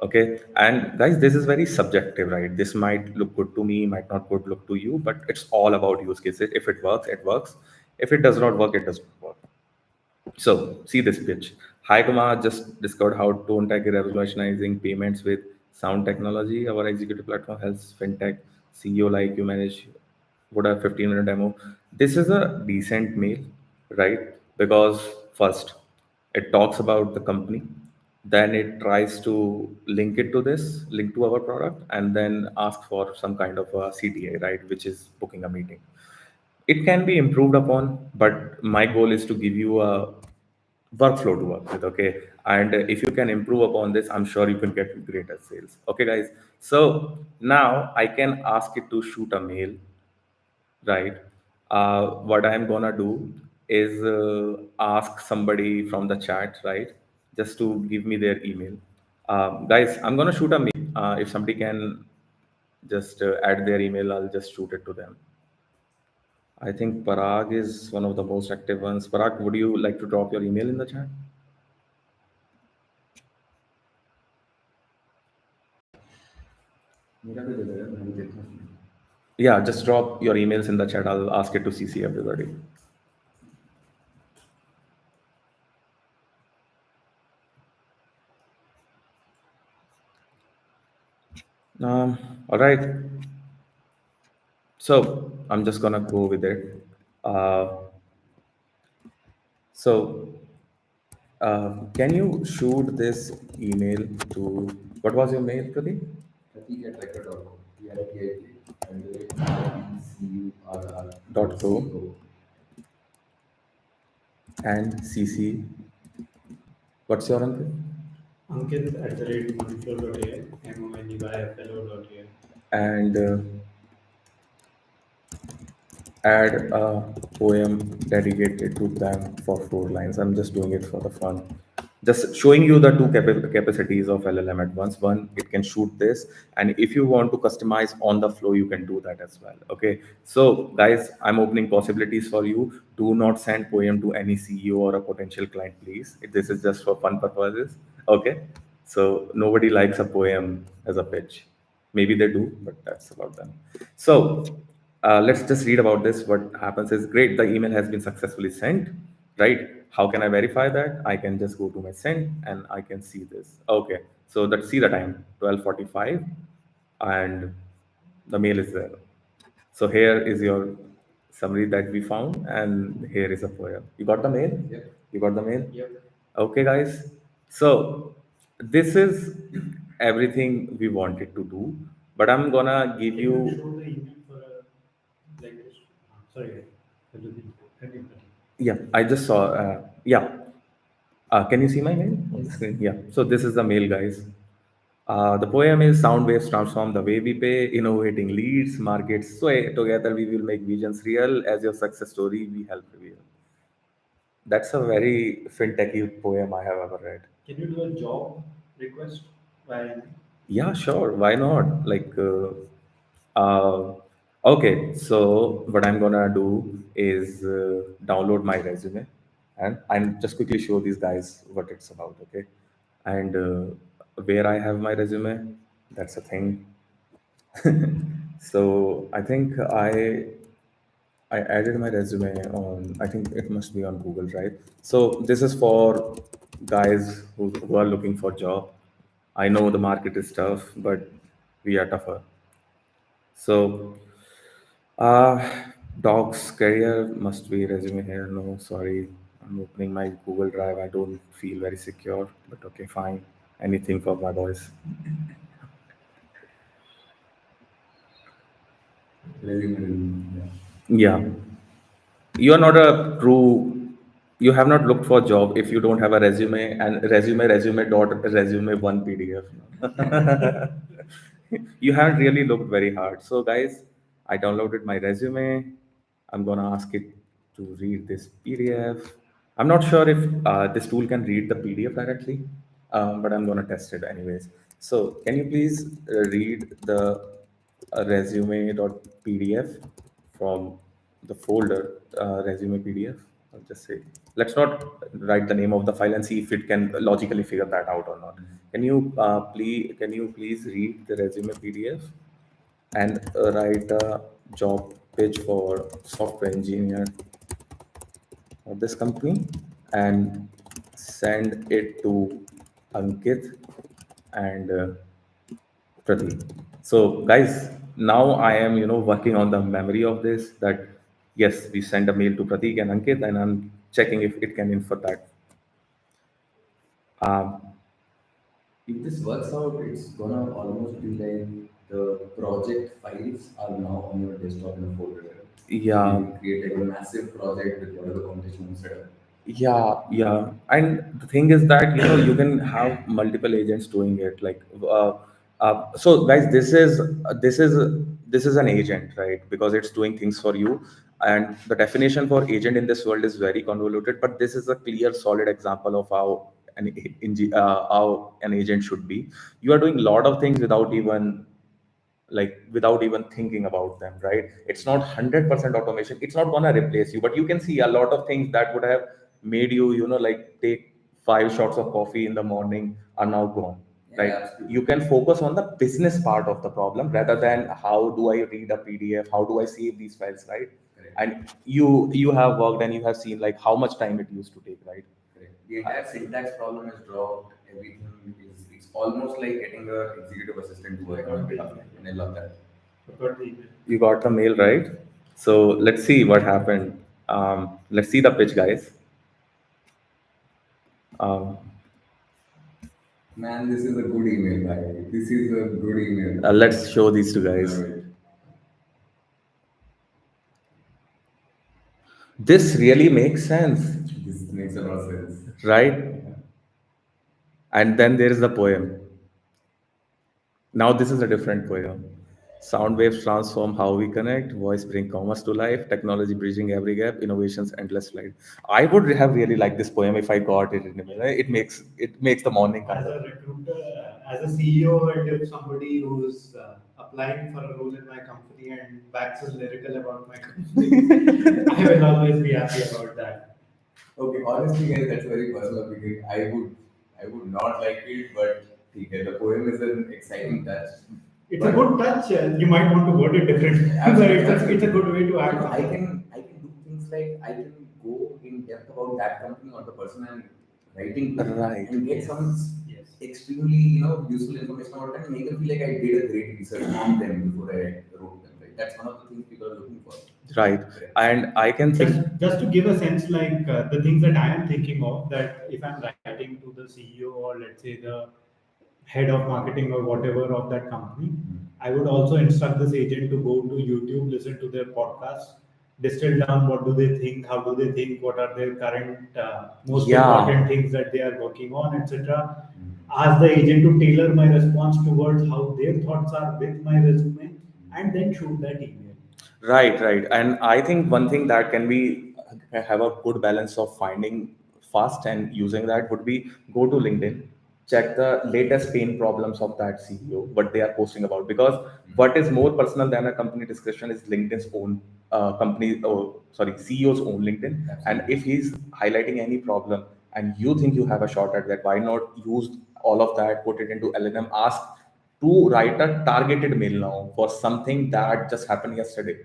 C: Okay. And guys, this is very subjective, right? This might look good to me, might not good look to you, but it's all about use cases. If it works, it works. If it does not work, it does not work. So, see this pitch. Hi Kumar, just discovered how Tone Tech is revolutionizing payments with sound technology. Our executive platform helps fintech CEO like you manage what a 15-minute demo. This is a decent mail, right? Because first, it talks about the company, then it tries to link it to this, link to our product, and then ask for some kind of a CTA, right? Which is booking a meeting. It can be improved upon, but my goal is to give you a workflow to work with. Okay, and if you can improve upon this, I'm sure you can get greater sales. Okay, guys, so now I can ask it to shoot a mail, right? What I'm gonna do is ask somebody from the chat, right, just to give me their email. Guys, I'm gonna shoot a mail. If somebody can just add their email, I'll just shoot it to them. I think Parag is one of the most active ones. Parag, would you like to drop your email in the chat?
B: मेरा भी दे देगा, मैं भी देखता हूँ.
C: Yeah, just drop your emails in the chat. I'll ask it to CC everybody. All right. So I'm just gonna go with it. Uh, so can you shoot this email to what was your mail, Pradeep?
B: pratik@record.co. pratik@recurr.co.
C: Dot co and CC. What's your Ankit?
A: Ankit@moneyflow.ai, moneyflow.ai.
C: And add a poem dedicated to them for 4 lines. I'm just doing it for the fun. Just showing you the two capacities of LLM at once. One, it can shoot this, and if you want to customize on the flow, you can do that as well. Okay. So, guys, I'm opening possibilities for you. Do not send poem to any CEO or a potential client, please. This is just for fun purposes. Okay. So nobody likes a poem as a pitch. Maybe they do, but that's about them. So let's just read about this. What happens is great. The email has been successfully sent, right? How can I verify that? I can just go to my send and I can see this. Okay, so let's see the time, 12:45, and the mail is there. So here is your summary that we found, and here is a poem. You got the mail?
B: Yep.
C: You got the mail?
B: Yep.
C: Okay, guys. So this is everything we wanted to do, but I'm gonna give you.
A: Show the email for like this. Sorry, everything.
C: Yeah, I just saw. Yeah, can you see my mail on the screen? Yeah. So this is the mail, guys. The poem is sound waves transform the way we pay, innovating leads, markets sway. Together we will make visions real. As your success story, we help reveal. That's a very fintechy poem I have ever read.
A: Can you do a job request via email?
C: Yeah, sure. Why not? Okay. So what I'm gonna do is download my resume, and I'll just quickly show these guys what it's about. Okay, and where I have my resume, that's a thing. So I think I added my resume on, I think it must be on Google Drive. So this is for guys who are looking for job. I know the market is tough, but we are tougher. So, dog's career must be resume here. No, sorry. I'm opening my Google Drive. I don't feel very secure, but okay, fine. Anything for my boys.
B: Resume.
C: Yeah. You are not a true, you have not looked for job if you don't have a resume and resume dot resume one PDF. You haven't really looked very hard. So guys, I downloaded my resume. I'm gonna ask it to read this PDF. I'm not sure if this tool can read the PDF directly, but I'm gonna test it anyways. So can you please read the resume.pdf from the folder resume PDF? I'll just say, let's not write the name of the file and see if it can logically figure that out or not. Can you please read the resume PDF and write a job page for software engineer of this company and send it to Ankit and Pratik. So, guys, now I am, working on the memory of this. That yes, we send a mail to Pratik and Ankit, and I'm checking if it can infer that. Um,
B: If this works out, it's gonna almost be like the project files are now on your desktop in a folder. Right? So
C: yeah,
B: you can create like a massive project with whatever competition you set up.
C: yeah, and the thing is that you can have multiple agents doing it. Like, so guys, this is an agent, right? Because it's doing things for you, and the definition for agent in this world is very convoluted. But this is a clear, solid example of how an agent should be. You are doing a lot of things without even thinking about them, right? It's not 100% automation, it's not gonna replace you, but you can see a lot of things that would have made you, like take 5 shots of coffee in the morning are now gone,
B: Yeah,
C: right?
B: absolutely.
C: You can focus on the business part of the problem rather than how do I read a PDF, how do I save these files, right?
B: Correct.
C: And you have worked and you have seen like how much time it used to take, right?
B: Correct. The entire syntax problem is dropped. Everything is it's almost like getting a executive assistant to work on your behalf, and I love that.
C: You got the mail, right? So let's see what happened. Let's see the pitch, guys. Um,
B: Man, this is a good email, guy. This is a good email.
C: let's show these to guys.
B: Love it.
C: This really makes sense,
B: This makes a lot of sense.
C: right? And then there is the poem. Now this is a different poem. Sound waves transform how we connect. Voice bring commerce to life. Technology bridging every gap. Innovations endless flight. I would have really liked this poem if I got it in email. It makes the morning kind
A: As a
C: of.
A: recruiter, as a CEO, and if somebody who's applying for a role in my company and waxes lyrical about my company, I will always be happy about that.
B: Okay, honestly, guys, that's a very personal opinion. I would not like it, but okay, the poem is an exciting touch.
A: It's a
B: But
A: good touch. You might want to word it differently, but it's a good way to add
B: I
A: something.
B: can do things like I can go in depth about that company or the person I'm writing to,
C: Right.
B: and get some
A: Yes.
B: extremely useful information about them, and make them feel like I did a great research on them before I wrote them. Right? That's one of the things people are looking for.
C: Right. And I can think.
A: Just to give a sense, like the things that I am thinking of, that if I'm writing to the CEO or let's say the head of marketing or whatever of that company, I would also instruct this agent to go to YouTube, listen to their podcast, distill down what do they think, how do they think, what are their current most
C: Yeah.
A: important things that they are working on, etc. Ask the agent to tailor my response towards how their thoughts are with my resume, and then shoot that email.
C: Right, right. And I think one thing that can be have a good balance of finding fast and using that would be go to LinkedIn, check the latest pain problems of that CEO, what they are posting about. Because what is more personal than a company description is LinkedIn's own CEO's own LinkedIn. And if he's highlighting any problem and you think you have a shot at that, why not use all of that, put it into LNM, ask to write a targeted mail now for something that just happened yesterday.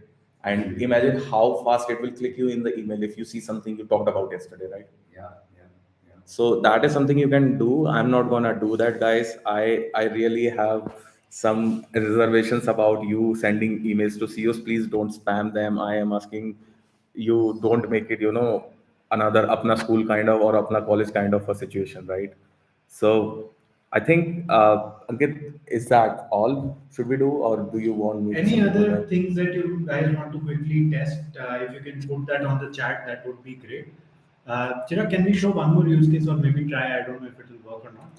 C: And imagine how fast it will click you in the email if you see something you talked about yesterday, right?
B: Yeah, yeah, yeah.
C: So that is something you can do. I'm not gonna do that, guys. I really have some reservations about you sending emails to CEOs. Please don't spam them. I am asking you, don't make it, another apna school kind of or apna college kind of a situation, right? So I think Ankit, is that all should we do, or do you want me to
A: Any
C: something
A: other
C: more?
A: things that you guys want to quickly test? If you can put that on the chat, that would be great. Chirag, can we show one more use case or maybe try? I don't know if it will work or not.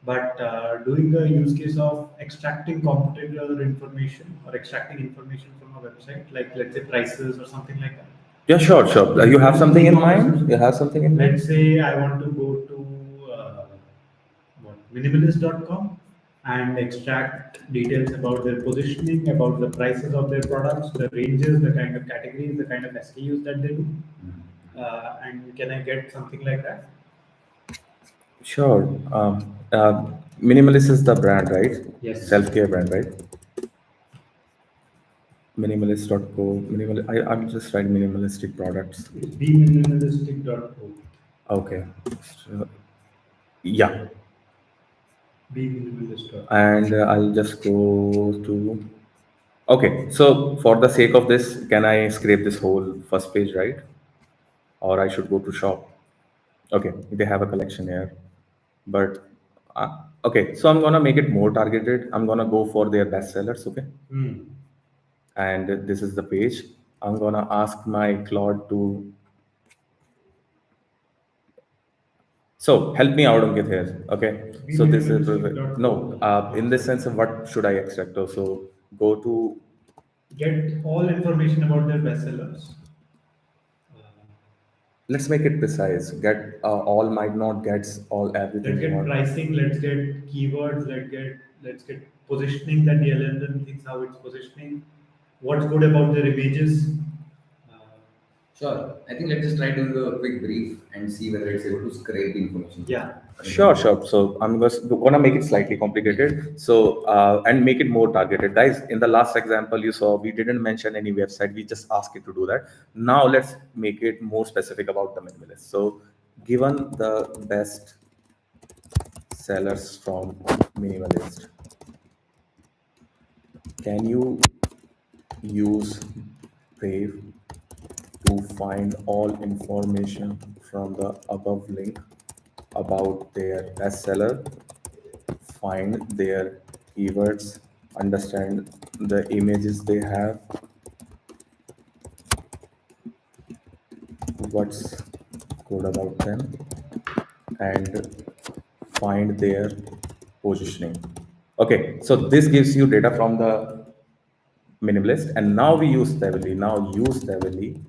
A: But doing the use case of extracting competitor information or extracting information from a website, like let's say prices or something like that.
C: Yeah, sure, sure. You have something in mind? You have something in mind?
A: Let's say I want to go to minimalist.com and extract details about their positioning, about the prices of their products, the ranges, the kind of categories, the kind of SKUs that they do. And can I get something like that?
C: Sure. Minimalist is the brand, right?
A: Yes.
C: Self-care brand, right? Minimalist.co. I'm just writing minimalistic products.
A: It's beminimalistic.co.
C: Okay. So, yeah.
A: Beminimalistic.co.
C: And I'll just go to. Okay. So for the sake of this, can I scrape this whole first page, right? Or I should go to shop? Okay. They have a collection here. But okay. So I'm gonna make it more targeted. I'm gonna go for their bestsellers. Okay.
A: Hmm.
C: And this is the page. I'm gonna ask my Claude to. So help me out, Ankit here. Okay. So this is no. In this sense, of what should I extract? So go to.
A: Get all information about their bestsellers.
C: Let's make it precise. Get all might not gets all everything
A: Let's
C: you
A: get
C: want.
A: pricing. Let's get keywords. Let's get positioning that the LLM thinks how it's positioning. What's good about their images? Uh,
B: Sure. I think let's just try doing a quick brief and see whether it's able to scrape the information.
A: yeah.
C: Sure, sure. So I'm just gonna make it slightly complicated. So and make it more targeted, guys. In the last example you saw, we didn't mention any website. We just asked it to do that. Now let's make it more specific about the minimalist. So, given the best sellers from minimalist, can you use Brave to find all information from the above link about their bestseller, find their keywords, understand the images they have, what's good about them, and find their positioning. Okay, so this gives you data from the minimalist, and now we use Stavely. Now use Stavely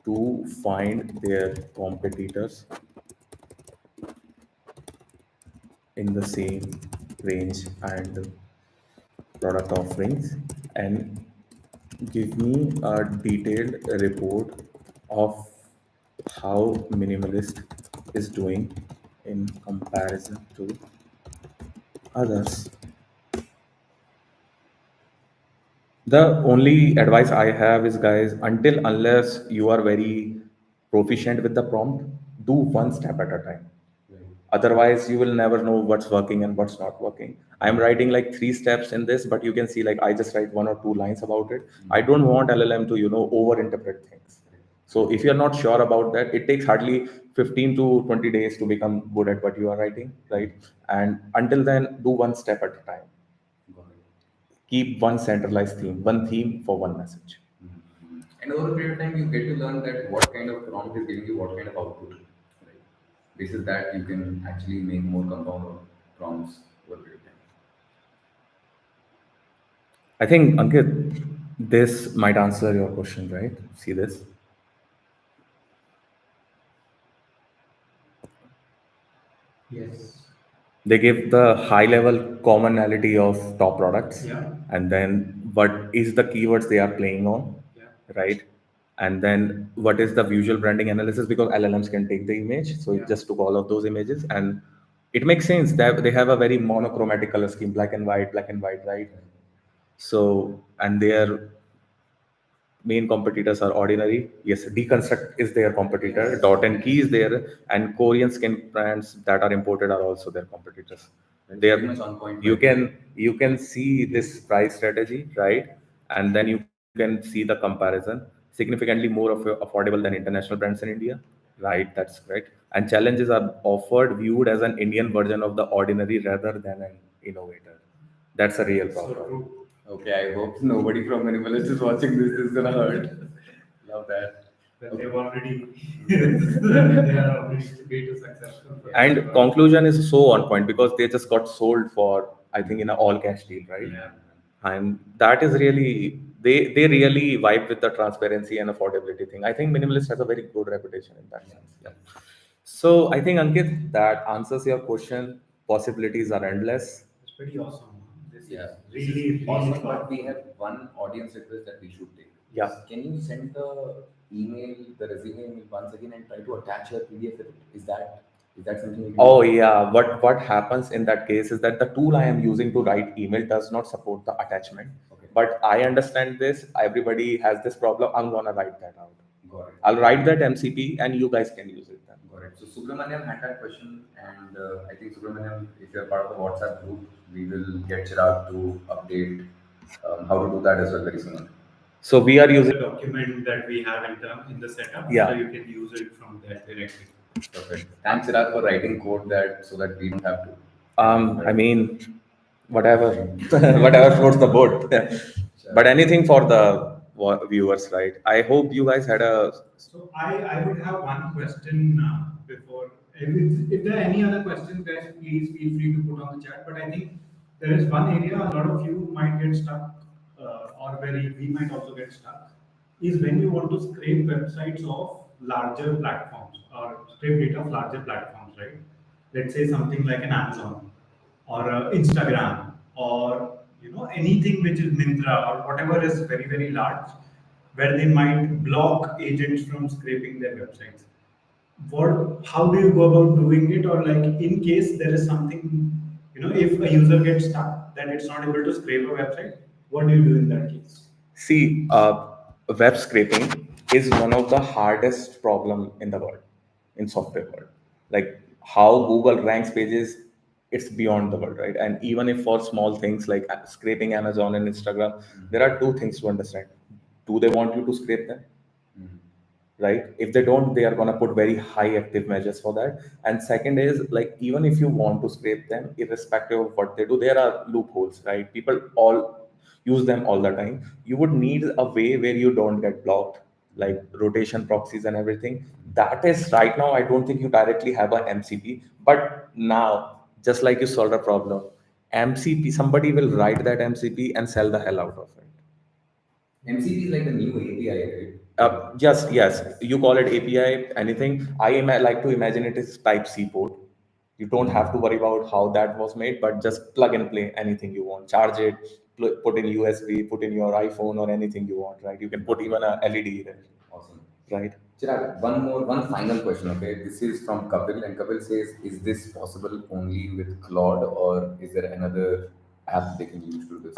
C: to find their competitors in the same range and product offerings, and give me a detailed report of how minimalist is doing in comparison to others. The only advice I have is, guys, until unless you are very proficient with the prompt, do one step at a time. Otherwise, you will never know what's working and what's not working. I'm writing like three steps in this, but you can see like I just write one or two lines about it. I don't want LLM to, over interpret things. So if you're not sure about that, it takes hardly 15 to 20 days to become good at what you are writing, right? And until then, do one step at a time.
B: Got it.
C: Keep one centralized theme, one theme for one message.
B: And over a period of time, you get to learn that what kind of prompt is giving you what kind of output. Right. This is that you can actually make more compound prompts over a period of time.
C: I think, Ankit, this might answer your question, right? See this?
A: Yes.
C: They give the high level commonality of top products,
A: Yeah.
C: and then what is the keywords they are playing on,
A: Yeah.
C: right? And then what is the visual branding analysis, because LLMs can take the image, so
A: Yeah.
C: it just took all of those images, and it makes sense that they have a very monochromatic color scheme, black and white, right? So, and their main competitors are ordinary. Yes, deconstruct is their competitor.
B: Yes.
C: Dot and key is there, and Korean skin brands that are imported are also their competitors.
B: That's
C: They
B: pretty
C: are,
B: much on point.
C: you can see this price strategy, right? And then you can see the comparison, significantly more affordable than international brands in India, right? That's correct. And challenges are offered viewed as an Indian version of the ordinary rather than an innovator. That's a real
A: So
C: problem.
A: true.
B: Okay, I hope nobody from Minimalist is watching this. This is gonna hurt. Love that.
A: But they've already they are already way too successful for
C: And
A: that.
C: conclusion is so on point because they just got sold for, I think, in an all cash deal, right?
A: Yeah.
C: And that is really, they really vibe with the transparency and affordability thing. I think Minimalist has a very good reputation in that sense. Yeah. So I think, Ankit, that answers your question. Possibilities are endless.
A: It's pretty awesome. This
B: Yeah,
A: is
B: this is
A: really, really
B: awesome. But we
A: powerful.
B: have one audience request that we should take.
C: Yeah.
B: Can you send the email the resume email once again and try to attach your PDF with it. Is that something you can
C: Oh
B: do?
C: yeah, what happens in that case is that the tool I am using to write email does not support the attachment.
B: Okay.
C: But I understand this. Everybody has this problem. I'm gonna write that out.
B: Got it.
C: I'll write that MCP, and you guys can use it then.
B: Got it. So Subramaniam had that question, and I think Subramaniam, if you're part of the WhatsApp group, we will get Chirag to update how to do that as well very soon.
C: So we are using.
A: The document that we have in the setup,
C: Yeah.
A: so you can use it from there directly.
B: Perfect. Thanks, Chirag, for writing code that so that we don't have to.
C: I mean, whatever, whatever floats the boat. But anything for the viewers, right? I hope you guys had a.
A: So I would have one question before. If there are any other questions, guys, please feel free to put on the chat. But I think there is one area a lot of you might get stuck, or where we might also get stuck, is when you want to scrape websites of larger platforms or scrape data of larger platforms, right? Let's say something like an Amazon or Instagram or anything which is Mintra or whatever is very very large, where they might block agents from scraping their websites. How do you go about doing it, or like in case there is something, if a user gets stuck that it's not able to scrape a website, what do you do in that case?
C: See, web scraping is one of the hardest problem in the world, in software world. Like how Google ranks pages, it's beyond the world, right? And even if for small things like scraping Amazon and Instagram, there are two things to understand. Do they want you to scrape them? Right, if they don't, they are going to put very high active measures for that. And second is, like, even if you want to scrape them, irrespective of what they do, there are loopholes, right? People all use them all the time. You would need a way where you don't get blocked, like rotation proxies and everything. That is, right now I don't think you directly have a MCP, but now, just like you solved a problem, MCP, somebody will write that MCP and sell the hell out of it.
B: MCP is like the new API, right?
C: Yes, you call it API, anything. Like to imagine it is Type C port. You don't have to worry about how that was made, but just plug and play anything you want. Charge it, put in USB, put in your iPhone or anything you want, right? You can put even a LED there,
B: Awesome.
C: right?
B: Chirag, one final question, okay? This is from Kapil, and Kapil says, is this possible only with Claude, or is there another app they can use to do this?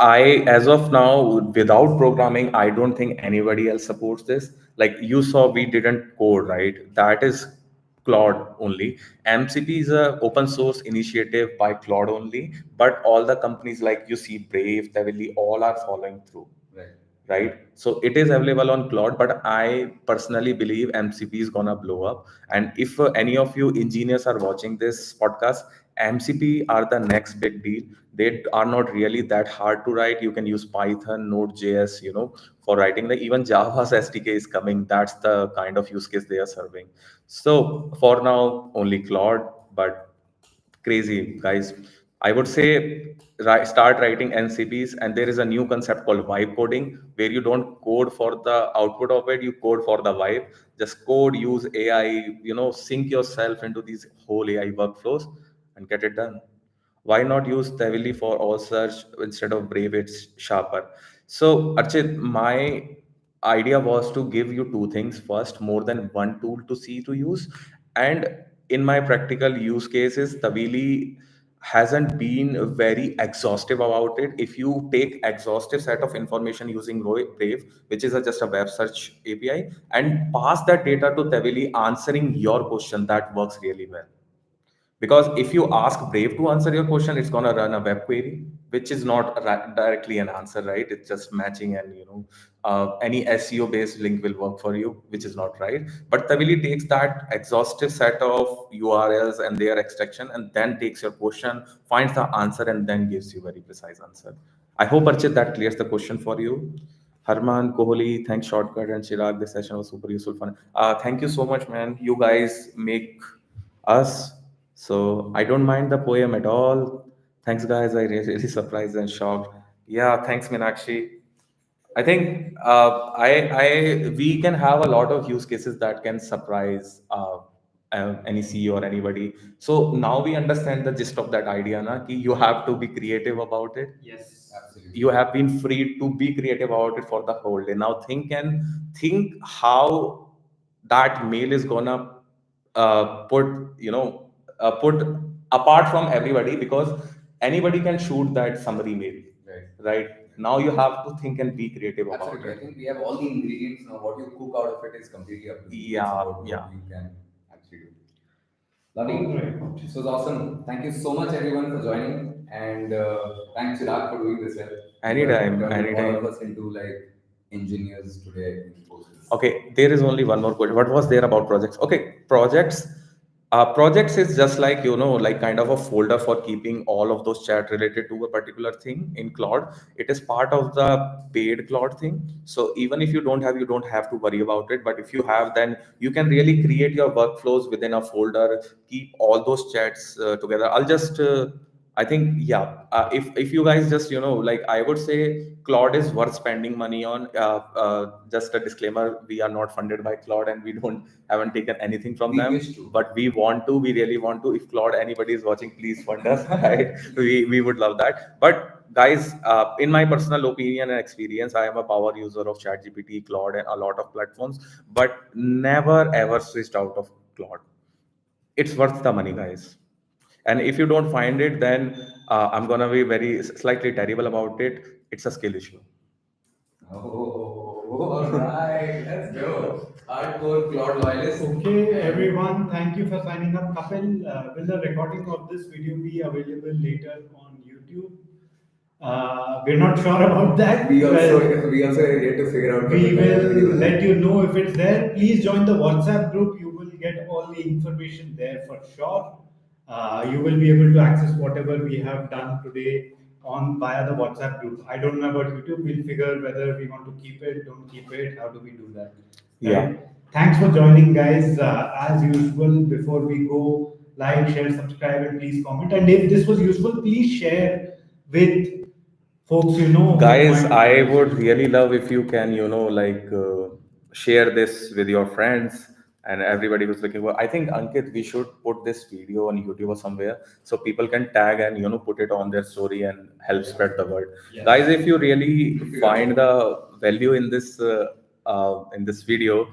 C: As of now, without programming, I don't think anybody else supports this. Like you saw, we didn't code, right? That is Claude only. MCP is a open source initiative by Claude only, but all the companies like you see, Brave, Tavily, all are following through.
B: Right.
C: Right, so it is available on Claude, but I personally believe MCP is gonna blow up. And if any of you engineers are watching this podcast, MCP are the next big deal. They are not really that hard to write. You can use Python, Node.js, for writing. Like even Java's SDK is coming. That's the kind of use case they are serving. So for now, only Claude, but crazy guys. I would say start writing NCPs, and there is a new concept called vibe coding, where you don't code for the output of it, you code for the vibe. Just code, use AI, sync yourself into these whole AI workflows and get it done. Why not use Tavily for all search instead of Brave? It's sharper. So, Archit, my idea was to give you two things. First, more than one tool to see to use. And in my practical use cases, Tavily hasn't been very exhaustive about it. If you take exhaustive set of information using Brave, which is just a web search API, and pass that data to Tavily answering your question, that works really well. Because if you ask Brave to answer your question, it's going to run a web query, which is not directly an answer, right? It's just matching, and any SEO based link will work for you, which is not right. But Tavily takes that exhaustive set of URLs and their extraction, and then takes your question, finds the answer, and then gives you very precise answer. I hope, Archit, that clears the question for you. Harman, Kohli, thanks Shortcut and Chirag. This session was super useful, fun. Thank you so much, man. You guys make us. So I don't mind the poem at all. Thanks, guys. I really surprised and shocked. Yeah, thanks, Meenakshi. I think we can have a lot of use cases that can surprise any CEO or anybody. So now we understand the gist of that idea, na? Ki you have to be creative about it.
A: Yes.
B: Absolutely.
C: you have been free to be creative about it for the whole day. Now think how that mail is gonna put put apart from everybody, because anybody can shoot that summary mail,
B: Right.
C: right? Now you have to think and be creative about
B: Absolutely. I
C: it.
B: think we have all the ingredients now. What you cook out of it is completely up to you. It's
C: Yeah,
B: about
C: yeah.
B: what you can actually do. Lovely.
A: All right.
B: This was awesome. Thank you so much, everyone, for joining. And thanks, Chirag, for doing this. Well, you have
C: Anytime,
B: turned all of
C: anytime.
B: us into like engineers today in post.
C: Okay, there is only one more question. What was there about projects? Okay, projects. Projects is just like, like kind of a folder for keeping all of those chat related to a particular thing in Claude. It is part of the paid Claude thing. So even if you don't have to worry about it. But if you have, then you can really create your workflows within a folder, keep all those chats together. I'll just I think, yeah. If you guys just, like, I would say Claude is worth spending money on. Just a disclaimer: we are not funded by Claude, and we don't haven't taken anything from
B: We
C: them.
B: wish to.
C: But we want to. We really want to. If Claude anybody is watching, please fund us. Right? We would love that. But guys, in my personal opinion and experience, I am a power user of ChatGPT, Claude, and a lot of platforms. But never ever switched out of Claude. It's worth the money, guys. And if you don't find it, then I'm gonna be very slightly terrible about it. It's a skill issue.
B: Oh, all right. Let's go. Hardcore Claude loyalist.
A: Okay, everyone, thank you for signing up. Kapil, will the recording of this video be available later on YouTube? We're not sure about that.
B: We also are yet to figure out.
A: We
B: whether the video
A: will
B: is
A: let
B: there.
A: you know if it's there. Please join the WhatsApp group. You will get all the information there for sure. You will be able to access whatever we have done today on via the WhatsApp group. I don't know about YouTube. We'll figure whether we want to keep it, don't keep it. How do we do that?
C: Yeah.
A: Right? Thanks for joining, guys. As usual, before we go, like, share, subscribe, and please comment. And if this was useful, please share with folks you know who
C: Guys,
A: might
C: I
A: find this
C: would
A: useful.
C: really love if you can, like, share this with your friends and everybody who's looking for. I think, Ankit, we should put this video on YouTube or somewhere so people can tag and, put it on their story and help spread the word.
A: Yes.
C: Guys, if you really find the value in this video,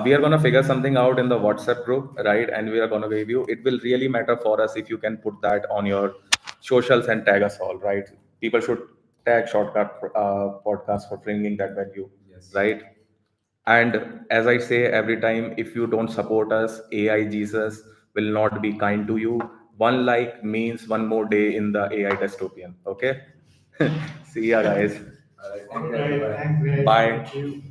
C: we are gonna figure something out in the WhatsApp group, right? And we are gonna give you. It will really matter for us if you can put that on your socials and tag us all, right? People should tag shortcut podcast for bringing that value,
B: Yes.
C: right? And as I say every time, if you don't support us, AI Jesus will not be kind to you. One like means one more day in the AI dystopian. Okay. See ya, guys.
B: All right.
A: All
B: Thank you.
A: right,
B: Bye.
A: thanks, guys.
C: Bye.
A: Thank you.